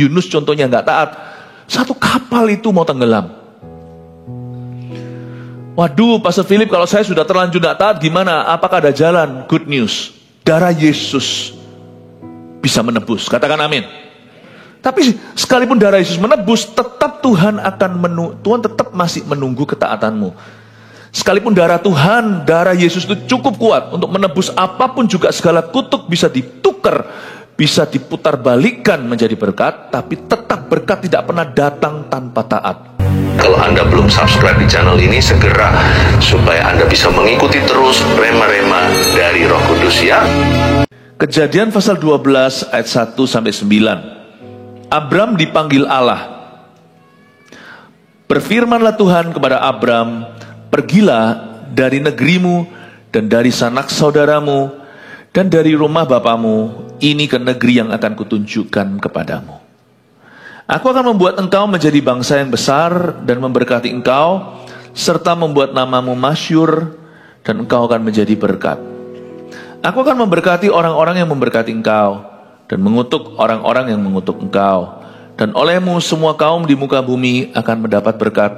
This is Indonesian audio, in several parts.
Yunus contohnya nggak taat. Satu kapal itu mau tenggelam. Waduh, Pastor Philip, kalau saya sudah terlanjur nggak taat gimana? Apakah ada jalan? Good news. Darah Yesus bisa menebus. Katakan amin. Tapi sekalipun darah Yesus menebus, tetap Tuhan tetap masih menunggu ketaatanmu. Sekalipun darah Tuhan, darah Yesus itu cukup kuat untuk menebus apapun juga, segala kutuk bisa ditukar, bisa diputar balikan menjadi berkat, tapi tetap berkat tidak pernah datang tanpa taat. Kalau Anda belum subscribe di channel ini, segera supaya Anda bisa mengikuti terus rema-rema dari Roh Kudus ya. Kejadian pasal 12 ayat 1-9. Abram dipanggil Allah. Berfirmanlah Tuhan kepada Abram, pergilah dari negerimu dan dari sanak saudaramu dan dari rumah bapamu, ini ke negeri yang akan kutunjukkan kepadamu. Aku akan membuat engkau menjadi bangsa yang besar dan memberkati engkau, serta membuat namamu masyhur, dan engkau akan menjadi berkat. Aku akan memberkati orang-orang yang memberkati engkau, dan mengutuk orang-orang yang mengutuk engkau. Dan olehmu semua kaum di muka bumi akan mendapat berkat.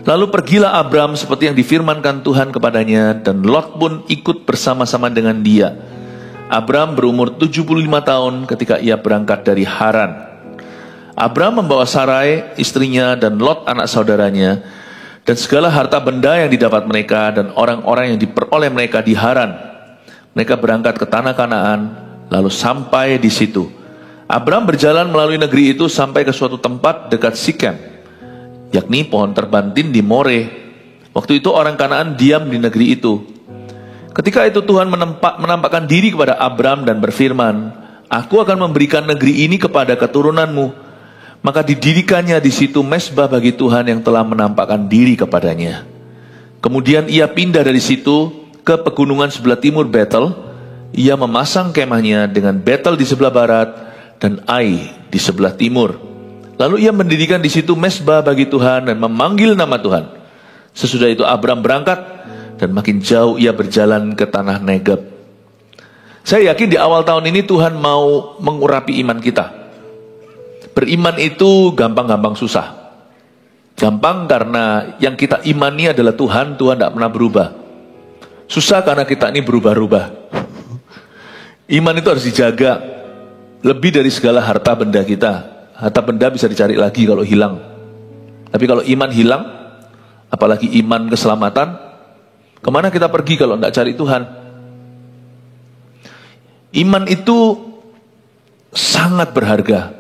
Lalu pergilah Abram seperti yang difirmankan Tuhan kepadanya, dan Lot pun ikut bersama-sama dengan dia. Abram berumur 75 tahun ketika ia berangkat dari Haran. Abram membawa Sarai, istrinya, dan Lot anak saudaranya, dan segala harta benda yang didapat mereka, dan orang-orang yang diperoleh mereka di Haran. Mereka berangkat ke tanah Kanaan, lalu sampai di situ. Abram berjalan melalui negeri itu sampai ke suatu tempat dekat Sikem, yakni pohon terbantin di More. Waktu itu orang Kanaan diam di negeri itu. Ketika itu Tuhan menampakkan diri kepada Abram dan berfirman, Aku akan memberikan negeri ini kepada keturunanmu. Maka didirikannya di situ mezbah bagi Tuhan yang telah menampakkan diri kepadanya. Kemudian ia pindah dari situ ke pegunungan sebelah timur Betel. Ia memasang kemahnya dengan Betel di sebelah barat dan Ai di sebelah timur. Lalu ia mendirikan di situ mezbah bagi Tuhan dan memanggil nama Tuhan. Sesudah itu Abram berangkat dan makin jauh ia berjalan ke tanah Negeb. Saya yakin di awal tahun ini Tuhan mau mengurapi iman kita. Beriman itu gampang-gampang susah. Gampang karena yang kita imani adalah Tuhan, Tuhan tidak pernah berubah. Susah karena kita ini berubah-ubah. Iman itu harus dijaga. Lebih dari segala harta benda kita. Harta benda bisa dicari lagi kalau hilang. Tapi kalau iman hilang, apalagi iman keselamatan, kemana kita pergi kalau tidak cari Tuhan? Iman itu sangat berharga.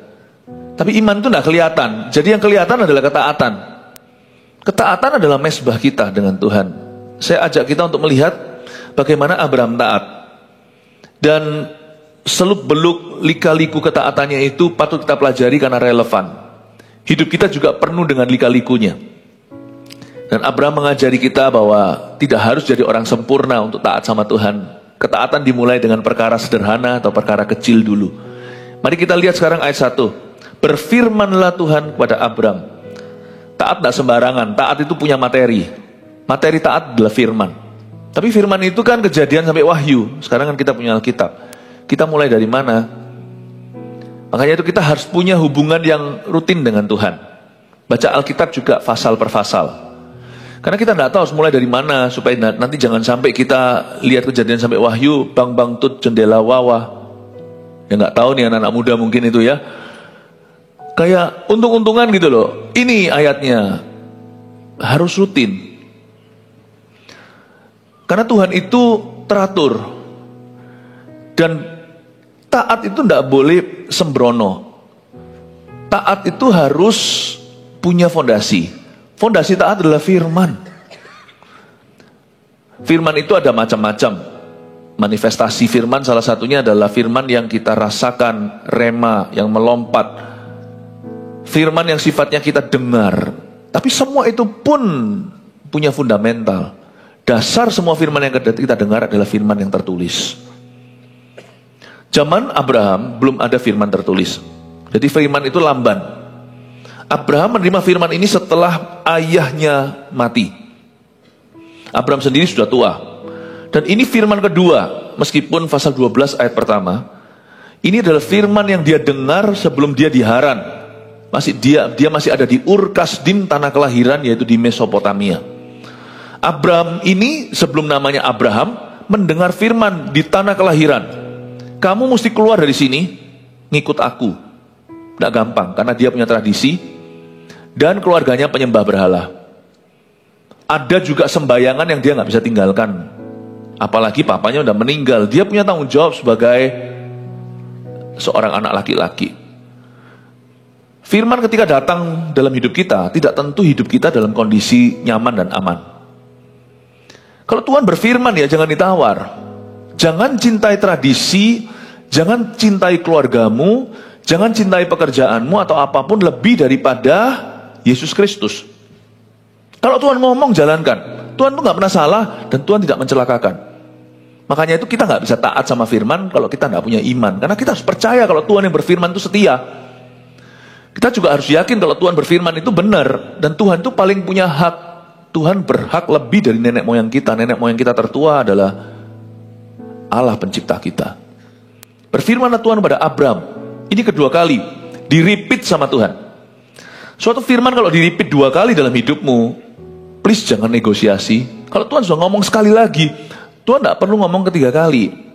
Tapi iman itu tidak kelihatan. Jadi yang kelihatan adalah ketaatan. Ketaatan adalah mezbah kita dengan Tuhan. Saya ajak kita untuk melihat bagaimana Abram taat. Dan seluk-beluk lika-liku ketaatannya itu patut kita pelajari karena relevan. Hidup kita juga penuh dengan lika-likunya. Dan Abram mengajari kita bahwa tidak harus jadi orang sempurna untuk taat sama Tuhan. Ketaatan dimulai dengan perkara sederhana atau perkara kecil dulu. Mari kita lihat sekarang ayat 1. Berfirmanlah Tuhan kepada Abram. Taat tidak sembarangan. Taat itu punya materi. Materi taat adalah firman. Tapi firman itu kan Kejadian sampai Wahyu. Sekarang kan kita punya Alkitab. Kita mulai dari mana? Makanya itu kita harus punya hubungan yang rutin dengan Tuhan. Baca Alkitab juga pasal per pasal. Karena kita tidak tahu harus mulai dari mana. Supaya nanti jangan sampai kita lihat Kejadian sampai Wahyu, bang tut jendela wawah. Ya nggak tahu nih anak-anak muda mungkin itu ya. Kayak untung-untungan gitu loh. Ini ayatnya harus rutin. Karena Tuhan itu teratur. Dan taat itu tidak boleh sembrono. Taat itu harus punya fondasi. Fondasi taat adalah firman. Firman itu ada macam-macam. Manifestasi firman salah satunya adalah firman yang kita rasakan, rema, yang melompat. Firman yang sifatnya kita dengar. Tapi semua itu pun punya fundamental. Dasar semua firman yang kita dengar adalah firman yang tertulis. Zaman Abraham belum ada firman tertulis. Jadi firman itu lamban. Abraham menerima firman ini setelah ayahnya mati. Abraham sendiri sudah tua. Dan ini firman kedua. Meskipun pasal 12 ayat pertama, Ini adalah firman yang dia dengar sebelum dia di Haran. Dia masih ada di Ur Kasdim, tanah kelahiran, yaitu di Mesopotamia. Abram ini sebelum namanya Abraham mendengar firman di tanah kelahiran. Kamu mesti keluar dari sini, ngikut aku. Tidak gampang, karena dia punya tradisi dan keluarganya penyembah berhala. Ada juga sembayangan yang dia nggak bisa tinggalkan. Apalagi papanya udah meninggal, dia punya tanggung jawab sebagai seorang anak laki-laki. Firman ketika datang dalam hidup kita, tidak tentu hidup kita dalam kondisi nyaman dan aman. Kalau Tuhan berfirman ya jangan ditawar. Jangan cintai tradisi, jangan cintai keluargamu, jangan cintai pekerjaanmu atau apapun lebih daripada Yesus Kristus. Kalau Tuhan ngomong, jalankan. Tuhan tuh gak pernah salah dan Tuhan tidak mencelakakan. Makanya itu kita gak bisa taat sama firman kalau kita gak punya iman. Karena kita harus percaya kalau Tuhan yang berfirman itu setia. Kita juga harus yakin kalau Tuhan berfirman itu benar. Dan Tuhan itu paling punya hak. Tuhan berhak lebih dari nenek moyang kita. Nenek moyang kita tertua adalah Allah pencipta kita. Berfirmanlah Tuhan kepada Abram. Ini kedua kali. Di-repeat sama Tuhan. Suatu firman kalau di-repeat 2 kali dalam hidupmu, please jangan negosiasi. Kalau Tuhan sudah ngomong sekali lagi, Tuhan tidak perlu ngomong 3 kali.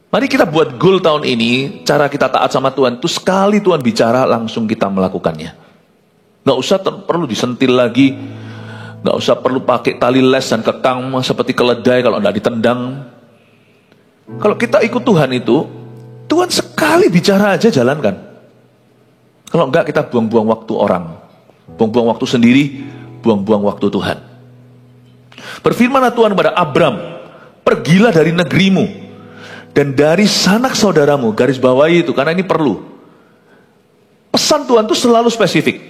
Mari kita buat goal tahun ini, cara kita taat sama Tuhan itu sekali Tuhan bicara langsung kita melakukannya. Gak usah perlu disentil lagi, gak usah perlu pakai tali les dan kekang seperti keledai kalau tidak ditendang. Kalau kita ikut Tuhan itu, Tuhan sekali bicara aja jalankan. Kalau enggak kita buang-buang waktu orang, buang-buang waktu sendiri, buang-buang waktu Tuhan. Berfirmanlah Tuhan kepada Abram, pergilah dari negerimu dan dari sanak saudaramu. Garis bawahi itu, karena ini perlu. Pesan Tuhan itu selalu spesifik.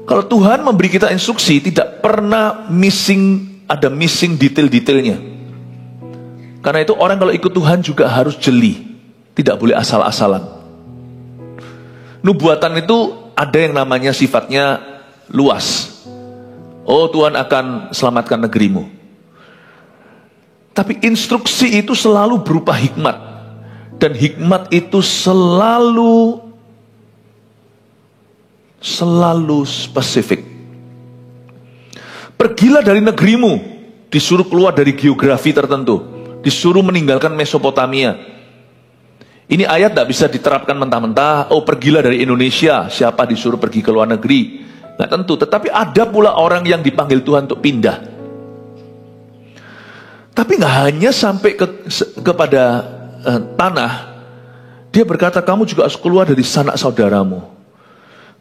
Kalau Tuhan memberi kita instruksi, tidak pernah ada missing detail-detailnya. Karena itu orang kalau ikut Tuhan juga harus jeli, tidak boleh asal-asalan. Nubuatan itu ada yang namanya sifatnya luas. Oh, Tuhan akan selamatkan negerimu. Tapi instruksi itu selalu berupa hikmat. Dan hikmat itu selalu spesifik. Pergilah dari negerimu, disuruh keluar dari geografi tertentu, disuruh meninggalkan Mesopotamia. Ini ayat tidak bisa diterapkan mentah-mentah. Oh, pergilah dari Indonesia, siapa disuruh pergi ke luar negeri? Nggak tentu, tetapi ada pula orang yang dipanggil Tuhan untuk pindah. Tapi nggak hanya sampai kepada tanah. Dia berkata, kamu juga harus keluar dari sanak saudaramu.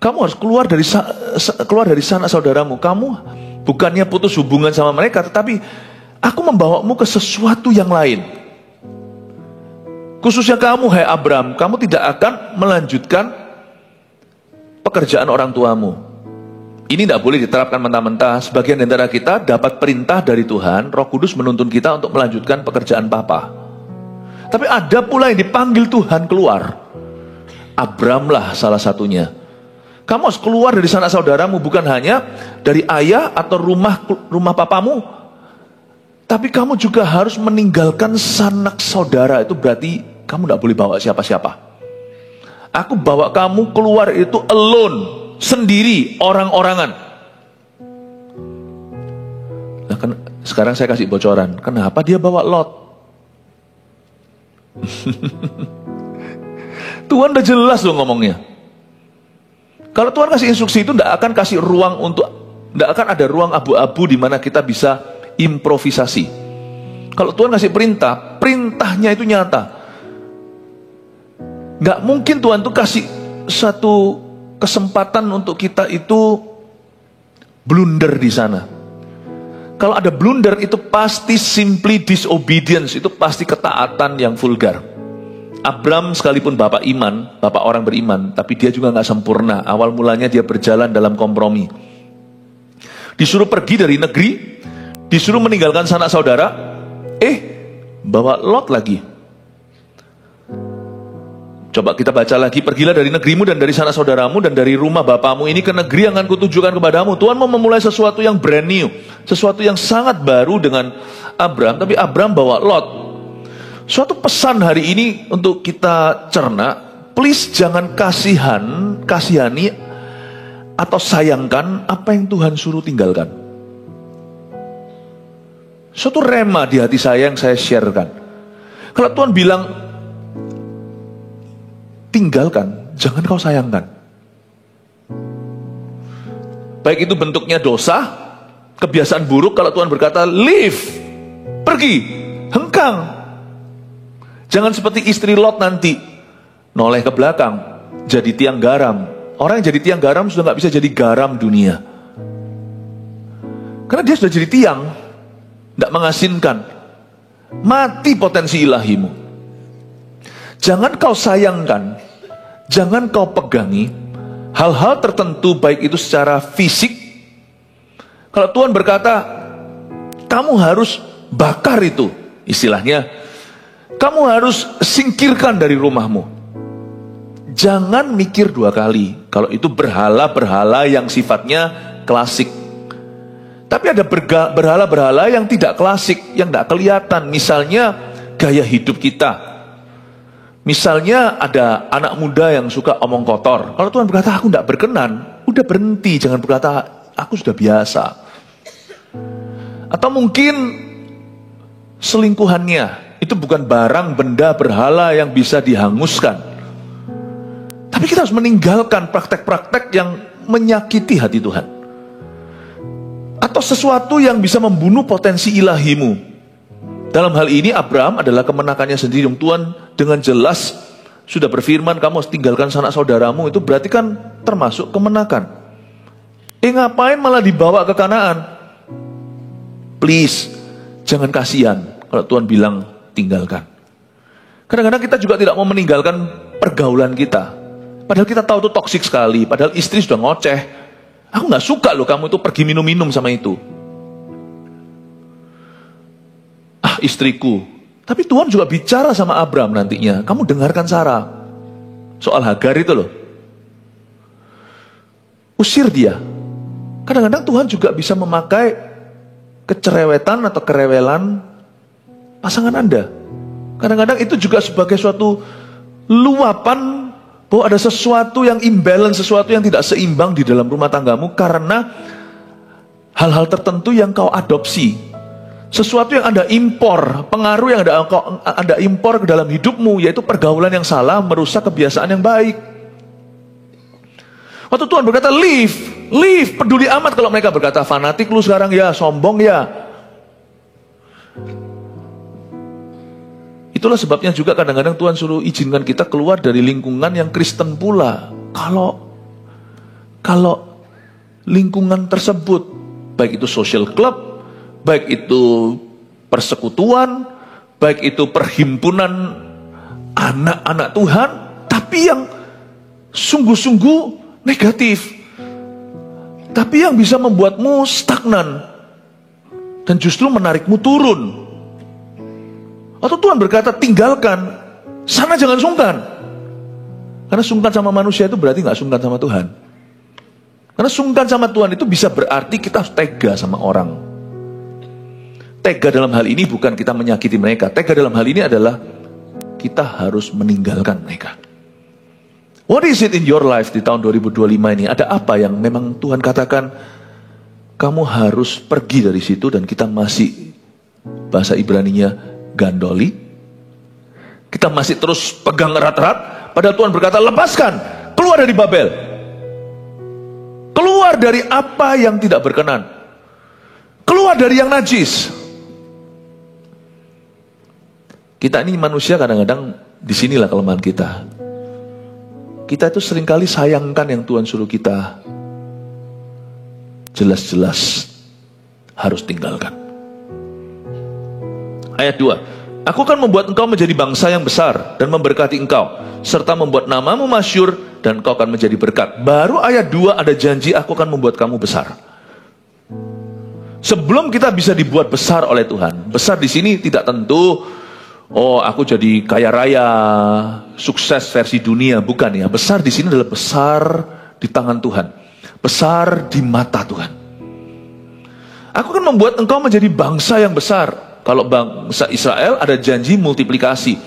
Kamu harus keluar dari sanak saudaramu. Kamu bukannya putus hubungan sama mereka, tetapi aku membawamu ke sesuatu yang lain. Khususnya kamu, hai Abram, kamu tidak akan melanjutkan pekerjaan orang tuamu. Ini tidak boleh diterapkan mentah-mentah. Sebagian di antara kita dapat perintah dari Tuhan, Roh Kudus menuntun kita untuk melanjutkan pekerjaan Papa. Tapi ada pula yang dipanggil Tuhan keluar. Abramlah salah satunya. Kamu harus keluar dari sanak saudaramu, bukan hanya dari ayah atau rumah papamu, tapi kamu juga harus meninggalkan sanak saudara. Itu berarti kamu tidak boleh bawa siapa-siapa. Aku bawa kamu keluar itu alone, sendiri, orang-orangan. Nah, sekarang saya kasih bocoran. Kenapa dia bawa Lot? Tuhan udah jelas loh ngomongnya. Kalau Tuhan kasih instruksi itu tidak akan kasih ruang tidak akan ada ruang abu-abu di mana kita bisa improvisasi. Kalau Tuhan kasih perintah, perintahnya itu nyata. Nggak mungkin Tuhan tuh kasih satu kesempatan untuk kita itu blunder di sana. Kalau ada blunder itu pasti simply disobedience, itu pasti ketaatan yang vulgar. Abram sekalipun bapak iman, bapak orang beriman, tapi dia juga nggak sempurna. Awal mulanya dia berjalan dalam kompromi. Disuruh pergi dari negeri, disuruh meninggalkan sanak saudara, bawa Lot lagi. Coba kita baca lagi, pergilah dari negerimu dan dari sanak saudaramu dan dari rumah bapamu ini ke negeri yang akan kutunjukkan kepadamu. Tuhan mau memulai sesuatu yang brand new, sesuatu yang sangat baru dengan Abram, tapi Abram bawa Lot. Suatu pesan hari ini untuk kita cerna, please jangan kasihani atau sayangkan apa yang Tuhan suruh tinggalkan. Suatu rema di hati saya yang saya sharekan. Kalau Tuhan bilang tinggalkan, jangan kau sayangkan. Baik itu bentuknya dosa, kebiasaan buruk, kalau Tuhan berkata leave, pergi, hengkang. Jangan seperti istri Lot nanti, noleh ke belakang, jadi tiang garam. Orang yang jadi tiang garam sudah gak bisa jadi garam dunia. Karena dia sudah jadi tiang, gak mengasinkan. Mati potensi ilahimu. Jangan kau sayangkan, jangan kau pegangi hal-hal tertentu, baik itu secara fisik. Kalau Tuhan berkata, kamu harus bakar itu, istilahnya, kamu harus singkirkan dari rumahmu. Jangan mikir dua kali. Kalau itu berhala-berhala yang sifatnya klasik. Tapi ada berhala-berhala yang tidak klasik, yang tidak kelihatan. Misalnya gaya hidup kita. Misalnya ada anak muda yang suka omong kotor. Kalau Tuhan berkata, aku tidak berkenan, udah berhenti. Jangan berkata, aku sudah biasa. Atau mungkin selingkuhannya itu bukan barang, benda, berhala yang bisa dihanguskan. Tapi kita harus meninggalkan praktek-praktek yang menyakiti hati Tuhan. Atau sesuatu yang bisa membunuh potensi ilahimu. Dalam hal ini Abraham adalah kemenakannya sendiri. Tuhan dengan jelas sudah berfirman, kamu harus tinggalkan sanak saudaramu. Itu berarti kan termasuk kemenakan. Ngapain malah dibawa ke Kanaan? Please, jangan kasihan kalau Tuhan bilang tinggalkan. Kadang-kadang kita juga tidak mau meninggalkan pergaulan kita. Padahal kita tahu itu toksik sekali. Padahal istri sudah ngoceh. Aku gak suka loh kamu itu pergi minum-minum sama itu. Istriku. Tapi Tuhan juga bicara sama Abraham nantinya. Kamu dengarkan Sarah. Soal Hagar itu loh. Usir dia. Kadang-kadang Tuhan juga bisa memakai kecerewetan atau kerewelan pasangan Anda. Kadang-kadang itu juga sebagai suatu luapan bahwa ada sesuatu yang imbalance, sesuatu yang tidak seimbang di dalam rumah tanggamu karena hal-hal tertentu yang kau adopsi. Sesuatu yang Anda impor, pengaruh yang Anda impor ke dalam hidupmu, yaitu pergaulan yang salah merusak kebiasaan yang baik. Waktu Tuhan berkata leave, peduli amat kalau mereka berkata fanatik lu sekarang ya, sombong ya. Itulah sebabnya juga kadang-kadang Tuhan suruh izinkan kita keluar dari lingkungan yang Kristen pula. Kalau lingkungan tersebut, baik itu social club, baik itu persekutuan, baik itu perhimpunan anak-anak Tuhan, tapi yang sungguh-sungguh negatif, tapi yang bisa membuatmu stagnan dan justru menarikmu turun. Atau Tuhan berkata tinggalkan, sana jangan sungkan. Karena sungkan sama manusia itu berarti gak sungkan sama Tuhan. Karena sungkan sama Tuhan itu bisa berarti kita harus tega sama orang. Tega dalam hal ini bukan kita menyakiti mereka. Tega dalam hal ini adalah kita harus meninggalkan mereka. What is it in your life di tahun 2025 ini? Ada apa yang memang Tuhan katakan kamu harus pergi dari situ, dan kita masih, bahasa Ibraninya, gandoli. Kita masih terus pegang erat-erat, padahal Tuhan berkata lepaskan, keluar dari Babel, keluar dari apa yang tidak berkenan, keluar dari yang najis. Kita ini manusia kadang-kadang disinilah kelemahan kita. Kita itu seringkali sayangkan yang Tuhan suruh kita jelas-jelas harus tinggalkan. Ayat 2, aku akan membuat engkau menjadi bangsa yang besar dan memberkati engkau, serta membuat namamu masyhur dan engkau akan menjadi berkat. Baru ayat 2 ada janji, aku akan membuat kamu besar. Sebelum kita bisa dibuat besar oleh Tuhan, besar di sini tidak tentu, oh aku jadi kaya raya, sukses versi dunia, bukan ya. Besar di sini adalah besar di tangan Tuhan, besar di mata Tuhan. Aku akan membuat engkau menjadi bangsa yang besar. Kalau bangsa Israel ada janji multiplikasi.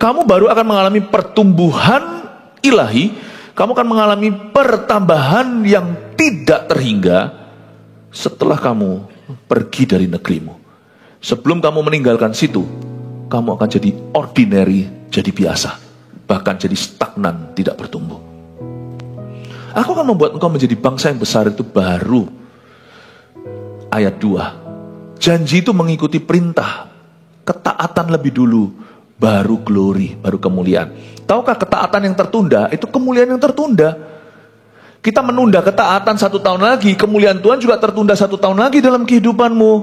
Kamu baru akan mengalami pertumbuhan ilahi, kamu akan mengalami pertambahan yang tidak terhingga setelah kamu pergi dari negerimu. Sebelum kamu meninggalkan situ, kamu akan jadi ordinary, jadi biasa, bahkan jadi stagnan, tidak bertumbuh. Aku akan membuat engkau menjadi bangsa yang besar, itu baru ayat 2. Janji itu mengikuti perintah, ketaatan lebih dulu, baru glory, baru kemuliaan. Tahukah ketaatan yang tertunda itu kemuliaan yang tertunda? Kita menunda ketaatan 1 tahun lagi, kemuliaan Tuhan juga tertunda 1 tahun lagi dalam kehidupanmu.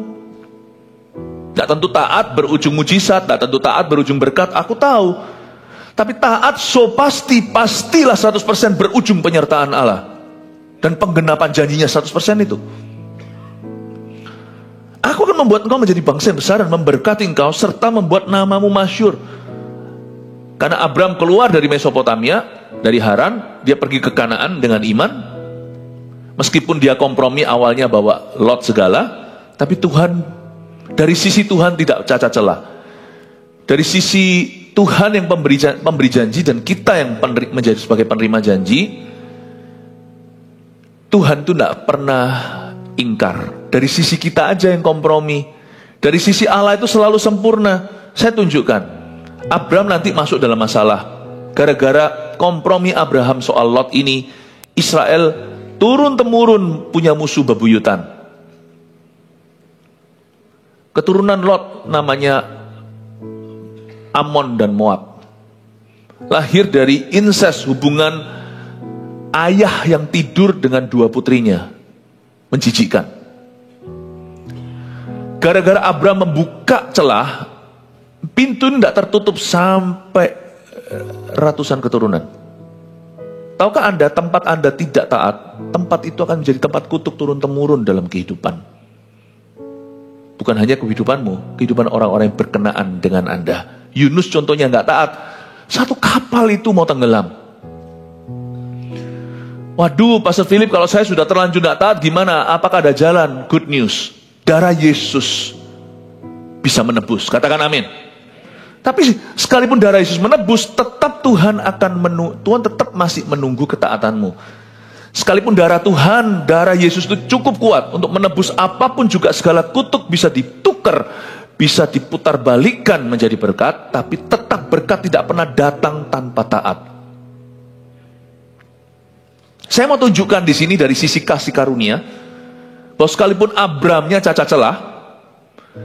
Tidak tentu taat berujung mujizat, tidak tentu taat berujung berkat, aku tahu. Tapi taat pastilah 100% berujung penyertaan Allah. Dan penggenapan janjinya 100% itu. Aku akan membuat engkau menjadi bangsa yang besar dan memberkati engkau, serta membuat namamu masyhur. Karena Abram keluar dari Mesopotamia, dari Haran, dia pergi ke Kanaan dengan iman. Meskipun dia kompromi awalnya bawa Lot segala, tapi Tuhan, dari sisi Tuhan tidak cacat celah. Dari sisi Tuhan yang pemberi janji dan kita yang menjadi sebagai penerima janji, Tuhan itu tidak pernah ingkar. Dari sisi kita aja yang kompromi. Dari sisi Allah itu selalu sempurna. Saya tunjukkan, Abram nanti masuk dalam masalah. Gara-gara kompromi Abraham soal Lot ini, Israel turun-temurun punya musuh bebuyutan. Keturunan Lot namanya Ammon dan Moab. Lahir dari incest, hubungan ayah yang tidur dengan 2 putrinya. Menjijikkan. Gara-gara Abram membuka celah, pintu tidak tertutup sampai ratusan keturunan. Tahukah Anda, tempat Anda tidak taat, tempat itu akan menjadi tempat kutuk turun-temurun dalam kehidupan. Bukan hanya kehidupanmu, kehidupan orang-orang yang berkenaan dengan Anda. Yunus contohnya nggak taat, 1 kapal itu mau tenggelam. Waduh, Pastor Philip, kalau saya sudah terlanjur nggak taat, gimana? Apakah ada jalan? Good news, darah Yesus bisa menebus. Katakan amin. Tapi sekalipun darah Yesus menebus, tetap Tuhan tetap masih menunggu ketaatanmu. Sekalipun darah Tuhan, darah Yesus itu cukup kuat untuk menebus apapun juga, segala kutuk bisa ditukar, bisa diputar balikan menjadi berkat, tapi tetap berkat tidak pernah datang tanpa taat. Saya mau tunjukkan di sini dari sisi kasih karunia, bahwa sekalipun Abramnya cacat celah,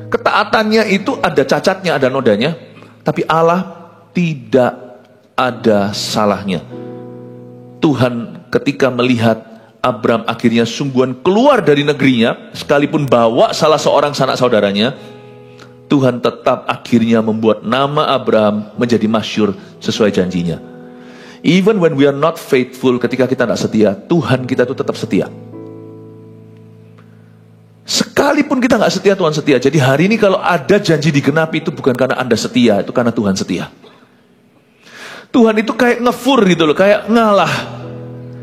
ketaatannya itu ada cacatnya, ada nodanya, tapi Allah tidak ada salahnya. Tuhan ketika melihat Abram akhirnya sungguhan keluar dari negerinya, sekalipun bawa salah seorang sanak saudaranya, Tuhan tetap akhirnya membuat nama Abram menjadi masyhur sesuai janjinya. Even when we are not faithful, ketika kita tidak setia, Tuhan kita itu tetap setia. Sekalipun kita nggak setia, Tuhan setia. Jadi hari ini kalau ada janji digenapi, itu bukan karena Anda setia, itu karena Tuhan setia. Tuhan itu kayak ngefur gitu loh, kayak ngalah.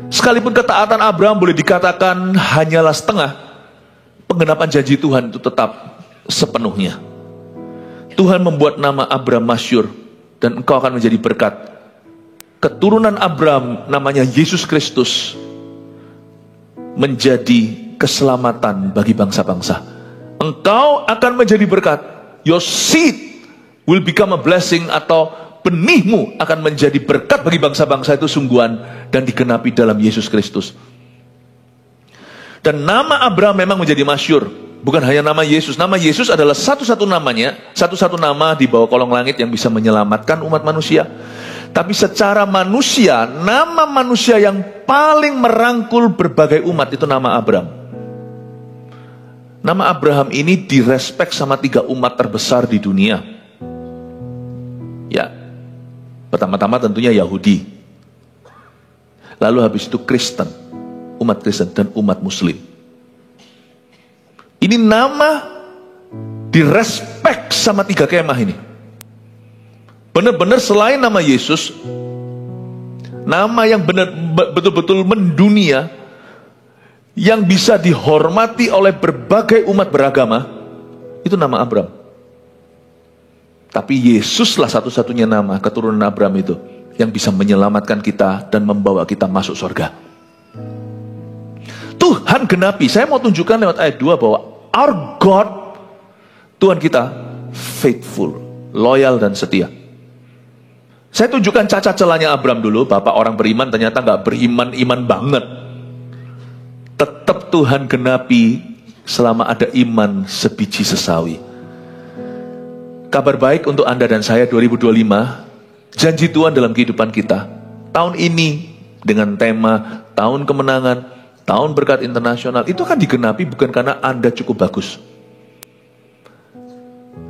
Sekalipun ketaatan Abraham boleh dikatakan hanyalah setengah, penggenapan janji Tuhan itu tetap sepenuhnya. Tuhan membuat nama Abraham masyhur, dan engkau akan menjadi berkat. Keturunan Abraham namanya Yesus Kristus menjadi keselamatan bagi bangsa-bangsa. Engkau akan menjadi berkat. Your seed will become a blessing, atau benihmu akan menjadi berkat bagi bangsa-bangsa itu sungguhan, dan digenapi dalam Yesus Kristus. Dan nama Abraham memang menjadi masyhur, bukan hanya nama Yesus. Nama Yesus adalah satu-satu namanya, satu-satu nama di bawah kolong langit yang bisa menyelamatkan umat manusia. Tapi secara manusia, nama manusia yang paling merangkul berbagai umat itu nama Abraham. Nama Abraham ini direspek sama 3 umat terbesar di dunia. Ya, pertama-tama tentunya Yahudi. Lalu habis itu Kristen, umat Kristen, dan umat Muslim. Ini nama direspek sama 3 kemah ini. Benar-benar selain nama Yesus, nama yang betul-betul mendunia, yang bisa dihormati oleh berbagai umat beragama, itu nama Abraham. Tapi Yesuslah satu-satunya nama keturunan Abraham itu yang bisa menyelamatkan kita dan membawa kita masuk surga. Tuhan genapi. Saya mau tunjukkan lewat ayat 2 bahwa our God, Tuhan kita faithful, loyal dan setia. Saya tunjukkan cacat celahnya Abraham dulu. Bapak orang beriman ternyata gak beriman-iman banget. Tetap Tuhan genapi selama ada iman sebiji sesawi. Kabar baik untuk Anda dan saya 2025, janji Tuhan dalam kehidupan kita. Tahun ini dengan tema Tahun Kemenangan, Tahun Berkat Internasional, itu akan digenapi bukan karena Anda cukup bagus,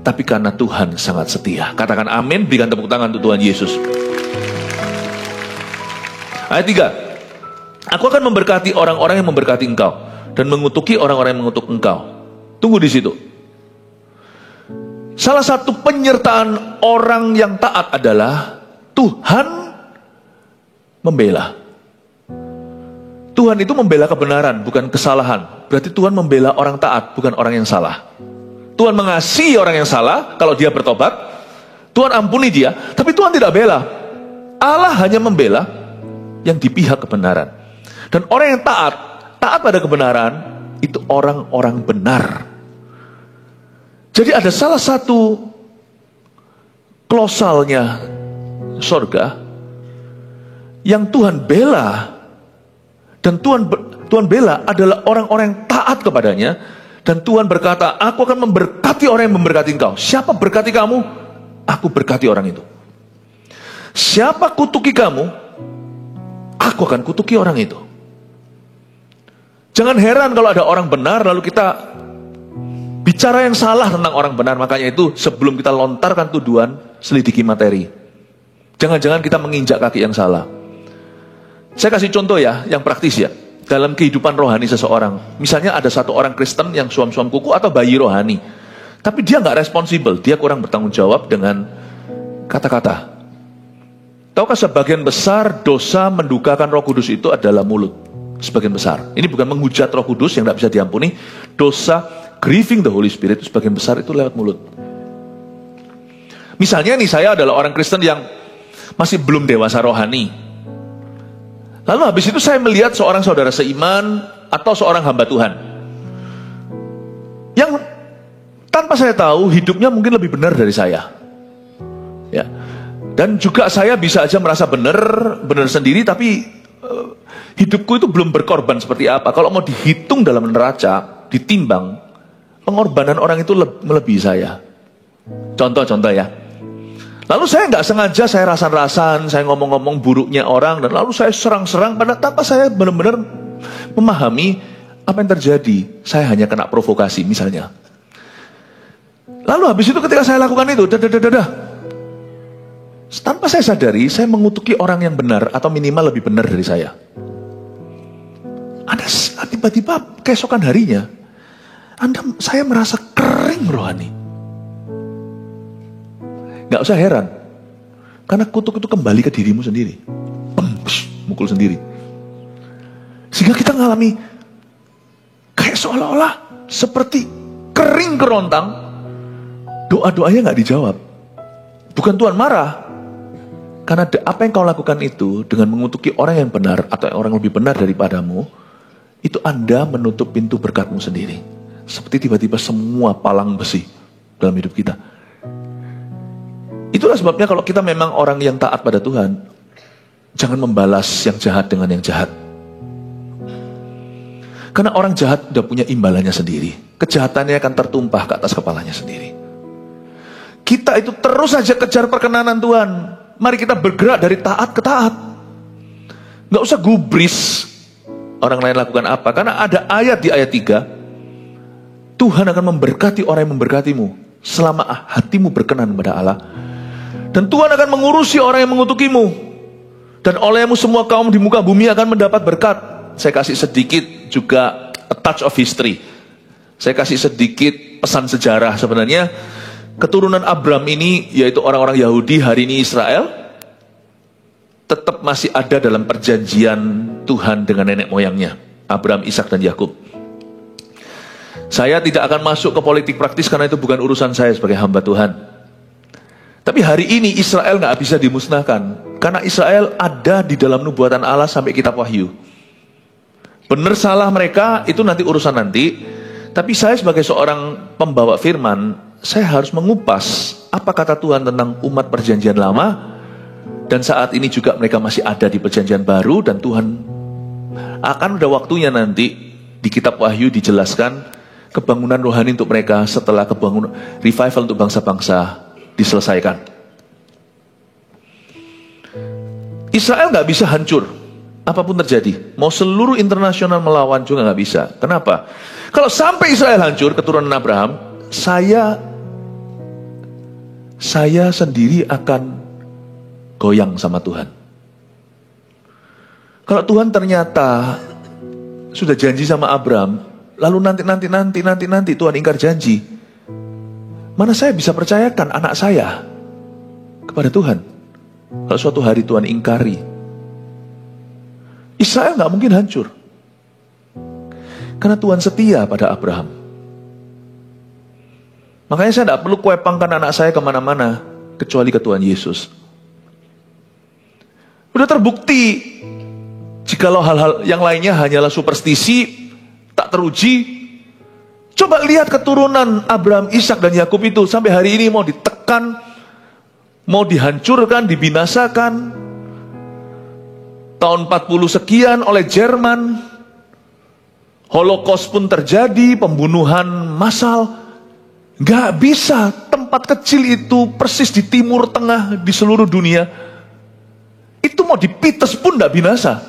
tapi karena Tuhan sangat setia. Katakan amin, berikan tepuk tangan untuk Tuhan Yesus. Ayat 3. Aku akan memberkati orang-orang yang memberkati engkau dan mengutuki orang-orang yang mengutuk engkau. Tunggu di situ. Salah satu penyertaan orang yang taat adalah Tuhan membela. Tuhan itu membela kebenaran, bukan kesalahan. Berarti Tuhan membela orang taat, bukan orang yang salah. Tuhan mengasihi orang yang salah, kalau dia bertobat, Tuhan ampuni dia, tapi Tuhan tidak bela. Allah hanya membela yang di pihak kebenaran. Dan orang yang taat pada kebenaran, itu orang-orang benar. Jadi ada salah satu klausalnya sorga yang Tuhan bela, dan Tuhan bela adalah orang-orang yang taat kepadanya. Dan Tuhan berkata, aku akan memberkati orang yang memberkati engkau. Siapa berkati kamu? Aku berkati orang itu. Siapa kutuki kamu? Aku akan kutuki orang itu. Jangan heran kalau ada orang benar lalu kita bicara yang salah tentang orang benar. Makanya itu sebelum kita lontarkan tuduhan, selidiki materi. Jangan-jangan kita menginjak kaki yang salah. Saya kasih contoh ya, yang praktis ya. Dalam kehidupan rohani seseorang. Misalnya ada satu orang Kristen yang suam-suam kuku atau bayi rohani. Tapi dia nggak responsibel, dia kurang bertanggung jawab dengan kata-kata. Tahukah sebagian besar dosa mendukakan Roh Kudus itu adalah mulut. Sebagian besar. Ini bukan menghujat Roh Kudus yang nggak bisa diampuni. Dosa grieving the Holy Spirit itu sebagian besar itu lewat mulut. Misalnya nih, saya adalah orang Kristen yang masih belum dewasa rohani. Lalu habis itu saya melihat seorang saudara seiman atau seorang hamba Tuhan yang tanpa saya tahu hidupnya mungkin lebih benar dari saya. Ya. Dan juga saya bisa aja merasa benar sendiri, tapi hidupku itu belum berkorban seperti apa. Kalau mau dihitung dalam neraca, ditimbang, pengorbanan orang itu melebihi saya. Contoh ya. Lalu saya nggak sengaja, saya rasan-rasan, saya ngomong-ngomong buruknya orang, dan lalu saya serang-serang, pada tanpa saya benar-benar memahami apa yang terjadi. Saya hanya kena provokasi misalnya. Lalu habis itu ketika saya lakukan itu, tanpa saya sadari, saya mengutuki orang yang benar atau minimal lebih benar dari saya. Ada tiba-tiba keesokan harinya, saya merasa kering rohani. Gak usah heran, karena kutuk itu kembali ke dirimu sendiri. Mukul sendiri. Sehingga kita mengalami kayak seolah-olah seperti kering kerontang. Doa-doanya gak dijawab. Bukan Tuhan marah, karena apa yang kau lakukan itu dengan mengutuki orang yang benar atau orang lebih benar daripadamu, itu Anda menutup pintu berkatmu sendiri. Seperti tiba-tiba semua palang besi dalam hidup kita. Itulah sebabnya kalau kita memang orang yang taat pada Tuhan, jangan membalas yang jahat dengan yang jahat. Karena orang jahat udah punya imbalannya sendiri. Kejahatannya akan tertumpah ke atas kepalanya sendiri. Kita itu terus saja kejar perkenanan Tuhan. Mari kita bergerak dari taat ke taat. Gak usah gubris orang lain lakukan apa. Karena ada ayat di ayat 3, Tuhan akan memberkati orang yang memberkatimu selama hatimu berkenan kepada Allah. Dan Tuhan akan mengurusi orang yang mengutukimu. Dan olehmu semua kaum di muka bumi akan mendapat berkat. Saya kasih sedikit juga a touch of history. Saya kasih sedikit pesan sejarah. Sebenarnya keturunan Abraham ini, yaitu orang-orang Yahudi, hari ini Israel, tetap masih ada dalam perjanjian Tuhan dengan nenek moyangnya, Abraham, Ishak, dan Yakub. Saya tidak akan masuk ke politik praktis karena itu bukan urusan saya sebagai hamba Tuhan. Tapi hari ini Israel nggak bisa dimusnahkan, karena Israel ada di dalam nubuatan Allah sampai kitab Wahyu. Benar salah mereka itu nanti urusan nanti. Tapi saya sebagai seorang pembawa firman, saya harus mengupas apa kata Tuhan tentang umat perjanjian lama. Dan saat ini juga mereka masih ada di perjanjian baru. Dan Tuhan akan ada waktunya nanti di kitab Wahyu dijelaskan kebangunan rohani untuk mereka setelah kebangunan revival untuk bangsa-bangsa diselesaikan. Israel nggak bisa hancur apapun terjadi. Mau seluruh internasional melawan juga nggak bisa. Kenapa? Kalau sampai Israel hancur, keturunan Abraham, saya sendiri akan goyang sama Tuhan. Kalau Tuhan ternyata sudah janji sama Abraham, lalu nanti Tuhan ingkar janji, mana saya bisa percayakan anak saya kepada Tuhan kalau suatu hari Tuhan ingkari? Israel nggak mungkin hancur karena Tuhan setia pada Abraham. Makanya saya tidak perlu kuepangkan anak saya kemana-mana kecuali ke Tuhan Yesus. Udah terbukti, jikalau hal-hal yang lainnya hanyalah superstisi, tak teruji. Coba lihat keturunan Abraham, Ishak dan Yakub itu sampai hari ini mau ditekan, mau dihancurkan, dibinasakan. Tahun 40 sekian oleh Jerman, Holocaust pun terjadi, pembunuhan massal. Gak bisa, tempat kecil itu persis di timur tengah di seluruh dunia, itu mau dipites pun gak binasa.